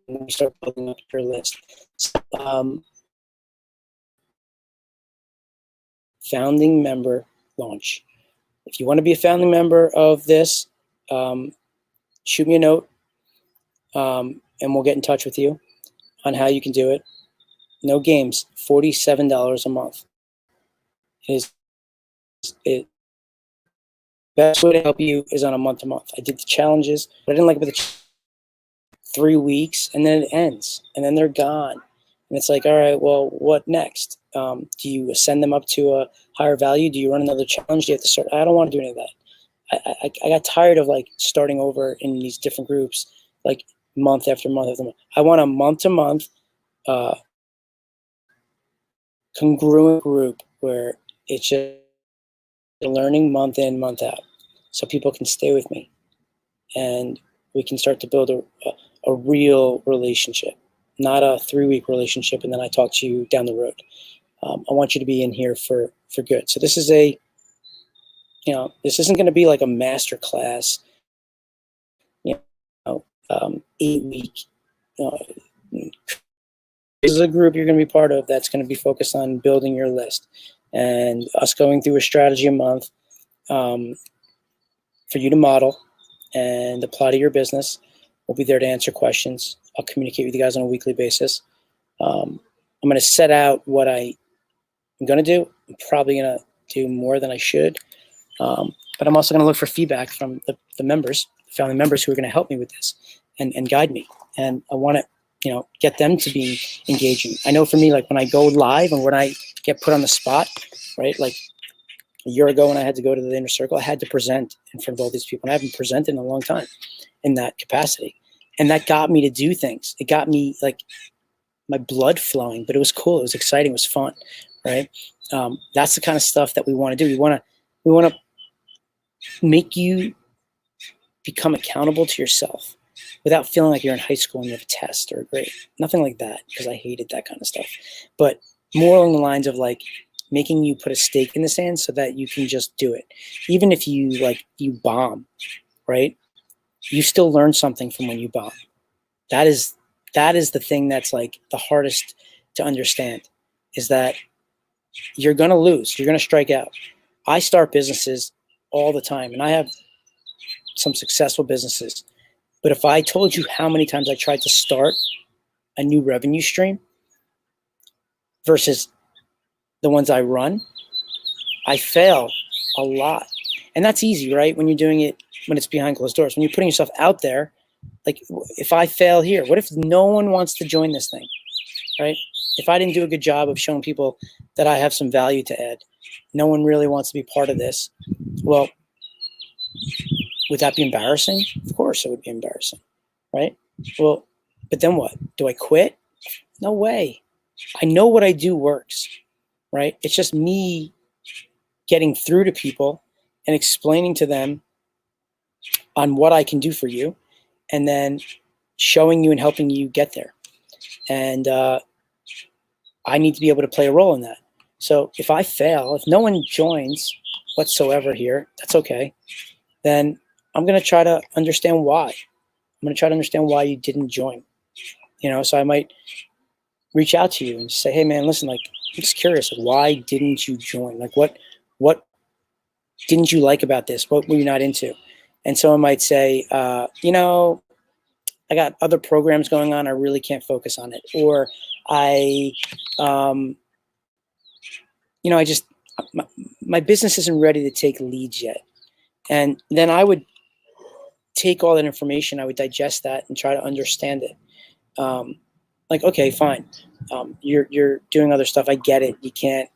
you start building up your list. Um, Founding member launch. If you want to be a founding member of this, shoot me a note, and we'll get in touch with you on how you can do it. No games, $47 a month is it. Best way to help you is on a month to month. I did the challenges, but I didn't like it with the 3 weeks, and then it ends, and then they're gone. And it's like, all right, well, what next? Do you send them up to a higher value? Do you run another challenge? Do you have to start? I don't want to do any of that. I got tired of like starting over in these different groups, like month after month after month. I want a month to month congruent group where it's just learning month in, month out, so people can stay with me and we can start to build a real relationship, not a 3-week relationship and then I talk to you down the road. I want you to be in here for good. So this is this isn't going to be like a master class, 8-week. This is a group you're going to be part of that's going to be focused on building your list and us going through a strategy a month for you to model and apply to your business. We'll be there to answer questions. I'll communicate with you guys on a weekly basis. I'm going to set out what I'm going to do. I'm probably going to do more than I should. But I'm also going to look for feedback from the members, the family members who are going to help me with this and guide me. And I want to, get them to be engaging. I know for me, like when I go live and when I get put on the spot, right? Like a year ago when I had to go to the inner circle, I had to present in front of all these people. And I haven't presented in a long time in that capacity. And that got me to do things. It got me like my blood flowing, but it was cool. It was exciting. It was fun, right? That's the kind of stuff that we want to do. We want to make you become accountable to yourself without feeling like you're in high school and you have a test or a grade. Nothing like that, because I hated that kind of stuff. But more along the lines of like making you put a stake in the sand so that you can just do it. Even if you bomb, right? You still learn something from when you bomb. That is the thing that's like the hardest to understand, is that you're going to lose. You're going to strike out. I start businesses all the time, and I have some successful businesses. But if I told you how many times I tried to start a new revenue stream versus the ones I run, I fail a lot. And that's easy, right? When you're doing it, when it's behind closed doors, when you're putting yourself out there, like if I fail here, what if no one wants to join this thing, right? If I didn't do a good job of showing people that I have some value to add, no one really wants to be part of this. Well, would that be embarrassing? Of course it would be embarrassing, right? Well, but then what? Do I quit? No way. I know what I do works, right? It's just me getting through to people and explaining to them on what I can do for you, and then showing you and helping you get there. And I need to be able to play a role in that. So if I fail, if no one joins whatsoever here, that's okay. Then I'm going to try to understand why. I'm going to try to understand why you didn't join. So I might reach out to you and say, hey man, listen, like, I'm just curious, like, why didn't you join? Like, what didn't you like about this? What were you not into? And someone might say, I got other programs going on. I really can't focus on it. Or I just, my business isn't ready to take leads yet. And then I would take all that information, I would digest that and try to understand it. Like, okay, fine. You're doing other stuff. I get it. You can't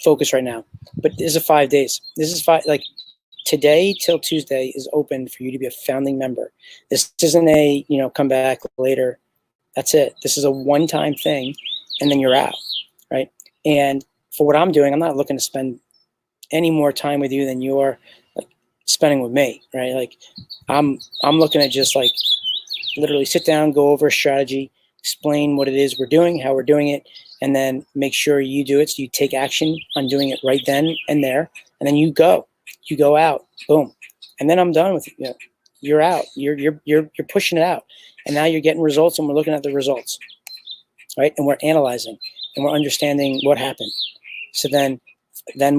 focus right now. But this is 5 days. This is like today till Tuesday is open for you to be a founding member. This isn't a, come back later. That's it. This is a one-time thing, and then you're out, right? And for what I'm doing, I'm not looking to spend any more time with you than you're like spending with me, right? Like I'm looking at just like literally sit down, go over a strategy, explain what it is we're doing, how we're doing it, and then make sure you do it. So you take action on doing it right then and there, and then you go out, boom, and then I'm done with you. You're out. You're pushing it out, and now you're getting results, and we're looking at the results, right? And we're analyzing, and we're understanding what happened. So then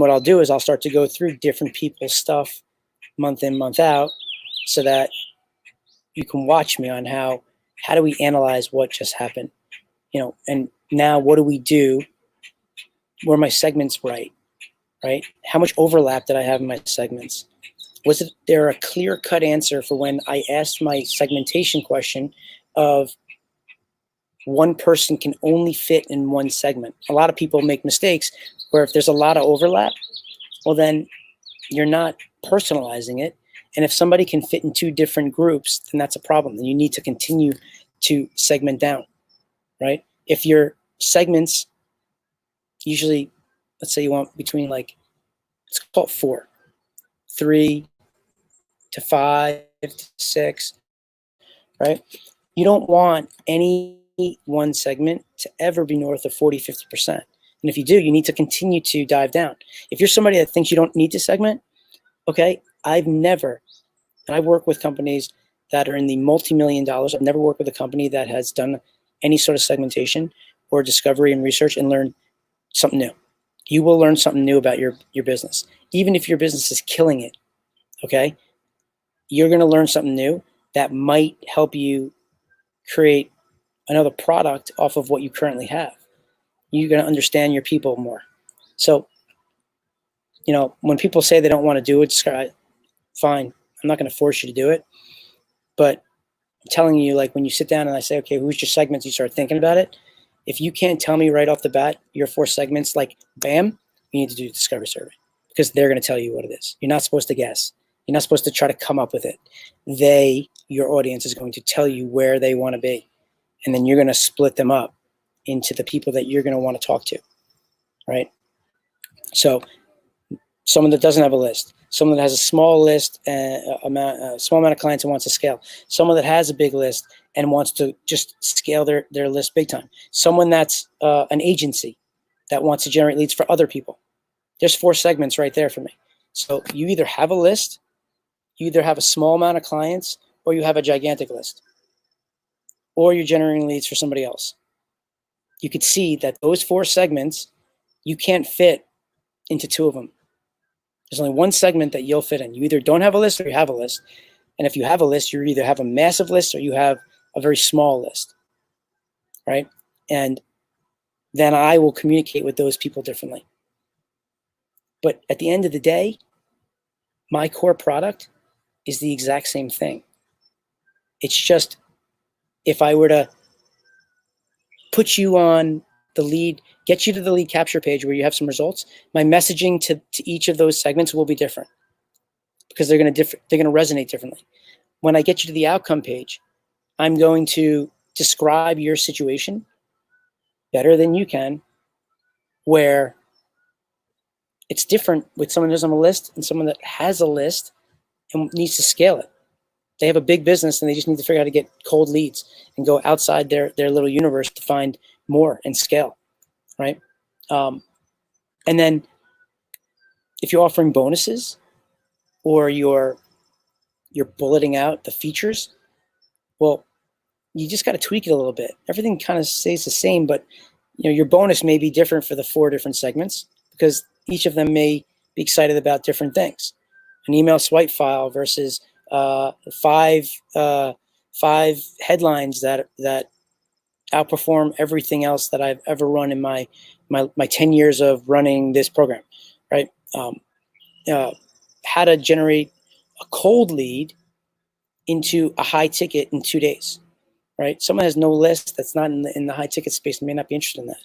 what I'll do is I'll start to go through different people's stuff month in, month out, so that you can watch me on how do we analyze what just happened, and now what do we do? Were my segments right? How much overlap did I have in my segments? Was there a clear-cut answer for when I asked my segmentation question of one person can only fit in one segment? A lot of people make mistakes where if there's a lot of overlap, well, then you're not personalizing it. And if somebody can fit in two different groups, then that's a problem. Then you need to continue to segment down, right? If your segments usually, let's say you want between like, let's call it 4, 3 to 5 to 6, right? You don't want any one segment to ever be north of 40, 50%. And if you do, you need to continue to dive down. If you're somebody that thinks you don't need to segment, okay, I've worked with companies that are in the multi-million dollars. I've never worked with a company that has done any sort of segmentation or discovery and research and learned something new. You will learn something new about your business. Even if your business is killing it, okay, you're going to learn something new that might help you create another product off of what you currently have. You're going to understand your people more. So, when people say they don't want to do it, fine. I'm not going to force you to do it. But I'm telling you, like when you sit down and I say, okay, who's your segments? You start thinking about it. If you can't tell me right off the bat your 4 segments, like bam, you need to do a discovery survey because they're going to tell you what it is. You're not supposed to guess. You're not supposed to try to come up with it. Your audience is going to tell you where they want to be. And then you're going to split them up into the people that you're going to want to talk to, right? So someone that doesn't have a list, someone that has a small list, a small amount of clients and wants to scale, someone that has a big list and wants to just scale their list big time, someone that's an agency that wants to generate leads for other people. There's 4 segments right there for me. So you either have a list, you either have a small amount of clients, or you have a gigantic list, or you're generating leads for somebody else. You could see that those 4 segments, you can't fit into 2 of them. There's only one segment that you'll fit in. You either don't have a list or you have a list. And if you have a list, you either have a massive list or you have a very small list, right? And then I will communicate with those people differently. But at the end of the day, my core product is the exact same thing. It's just if I were to put you on the lead, get you to the lead capture page where you have some results, my messaging to each of those segments will be different because they're going to resonate differently. When I get you to the outcome page, I'm going to describe your situation better than you can, where it's different with someone who's on a list and someone that has a list and needs to scale it. They have a big business and they just need to figure out how to get cold leads and go outside their little universe to find more and scale, right? And then if you're offering bonuses or you're bulleting out the features, well, you just got to tweak it a little bit. Everything kind of stays the same, but your bonus may be different for the 4 different segments because each of them may be excited about different things. An email swipe file versus 5 headlines that outperform everything else that I've ever run in my 10 years of running this program, right? How to generate a cold lead into a high ticket in 2 days, right? Someone has no list that's not in the high ticket space and may not be interested in that.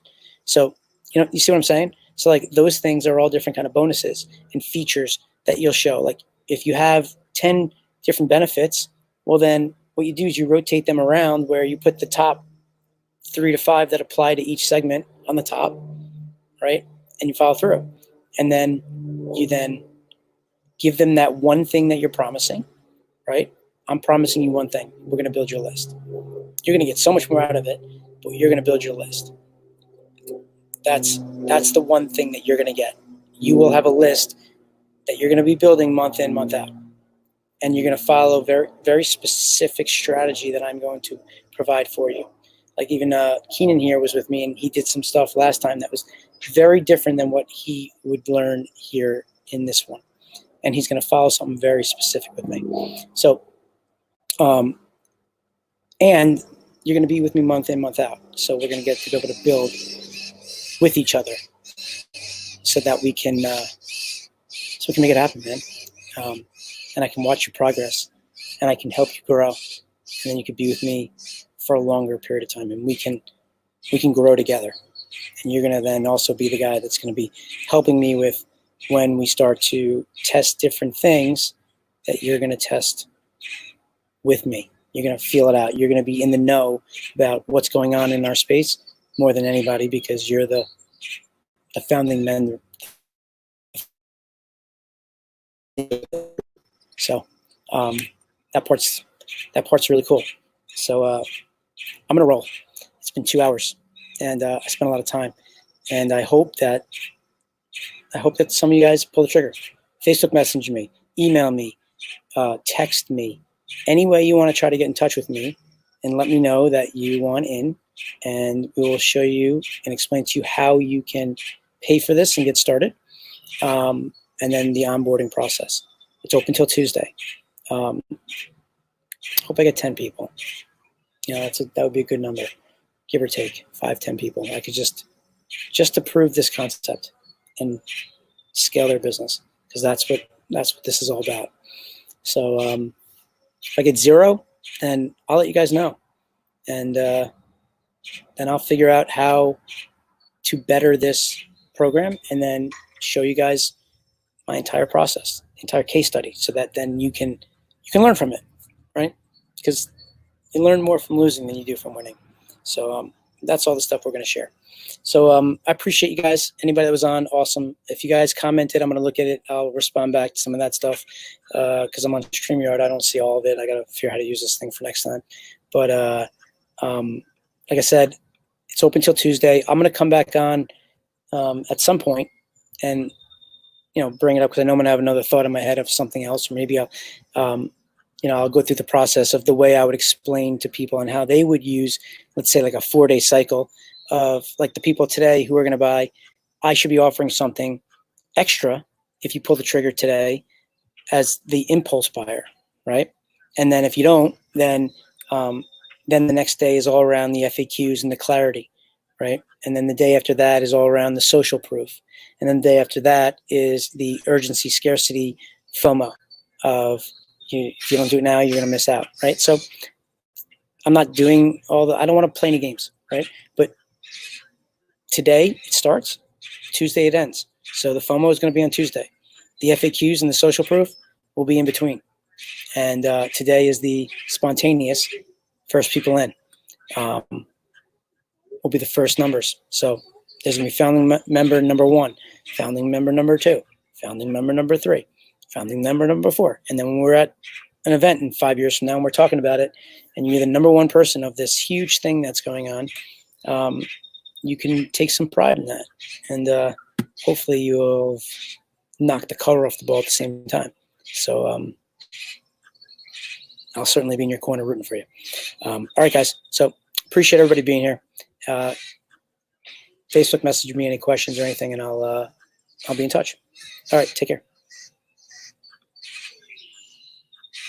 So, you see what I'm saying? So like those things are all different kind of bonuses and features that you'll show. Like if you have 10 different benefits, well then what you do is you rotate them around where you put the top 3 to 5 that apply to each segment on the top, right? And you follow through. And then you then give them that one thing that you're promising, right? I'm promising you one thing. We're going to build your list. You're going to get so much more out of it, but you're going to build your list. That's the one thing that you're going to get. You will have a list that you're going to be building month in, month out. And you're going to follow very, very specific strategy that I'm going to provide for you. Like even Keenan here was with me, and he did some stuff last time that was very different than what he would learn here in this one. And he's going to follow something very specific with me. So, and you're going to be with me month in, month out. So we're going to get to be able to build with each other so that we can make it happen, man. And I can watch your progress and I can help you grow. And then you could be with me for a longer period of time and we can grow together. And you're going to then also be the guy that's going to be helping me with when we start to test different things that you're going to test with me. You're going to feel it out. You're going to be in the know about what's going on in our space more than anybody because you're the founding member. So that part's really cool. So I'm going to roll. It's been 2 hours and I spent a lot of time. And I hope that some of you guys pull the trigger. Facebook message me, email me, text me, any way you want to try to get in touch with me and let me know that you want in, and we will show you and explain to you how you can pay for this and get started, and then the onboarding process. It's open till Tuesday. Hope I get 10 people. That would be a good number, give or take 5-10 people. I could just to prove this concept and scale their business, because that's what this is all about. So if I get 0, then I'll let you guys know, and then I'll figure out how to better this program and then show you guys my entire process, entire case study, so that then you can learn from it, right? Because you learn more from losing than you do from winning. So that's all the stuff we're going to share. So I appreciate you guys. Anybody that was on, awesome. If you guys commented, I'm going to look at it. I'll respond back to some of that stuff because I'm on StreamYard. I don't see all of it. I got to figure out how to use this thing for next time. But like I said, it's open till Tuesday. I'm going to come back on at some point and bring it up because I know I'm going to have another thought in my head of something else, or maybe I'll go through the process of the way I would explain to people and how they would use, let's say, like a 4-day cycle of like the people today who are going to buy. I should be offering something extra if you pull the trigger today as the impulse buyer, right? And then if you don't, then the next day is all around the FAQs and the clarity, right? And then the day after that is all around the social proof. And then the day after that is the urgency, scarcity, FOMO of if you don't do it now, you're going to miss out, right? So I'm not doing I don't want to play any games, right? But today it starts, Tuesday it ends. So the FOMO is going to be on Tuesday. The FAQs and the social proof will be in between. And today is the spontaneous first people in. Will be the first numbers. So there's going to be founding member number 1, founding member number 2, founding member number 3, founding member number 4. And then when we're at an event in 5 years from now and we're talking about it, and you're the number 1 person of this huge thing that's going on, you can take some pride in that. And hopefully you'll knock the cover off the ball at the same time. So I'll certainly be in your corner rooting for you. All right, guys. So appreciate everybody being here. Facebook message me any questions or anything, and I'll be in touch. All right, take care.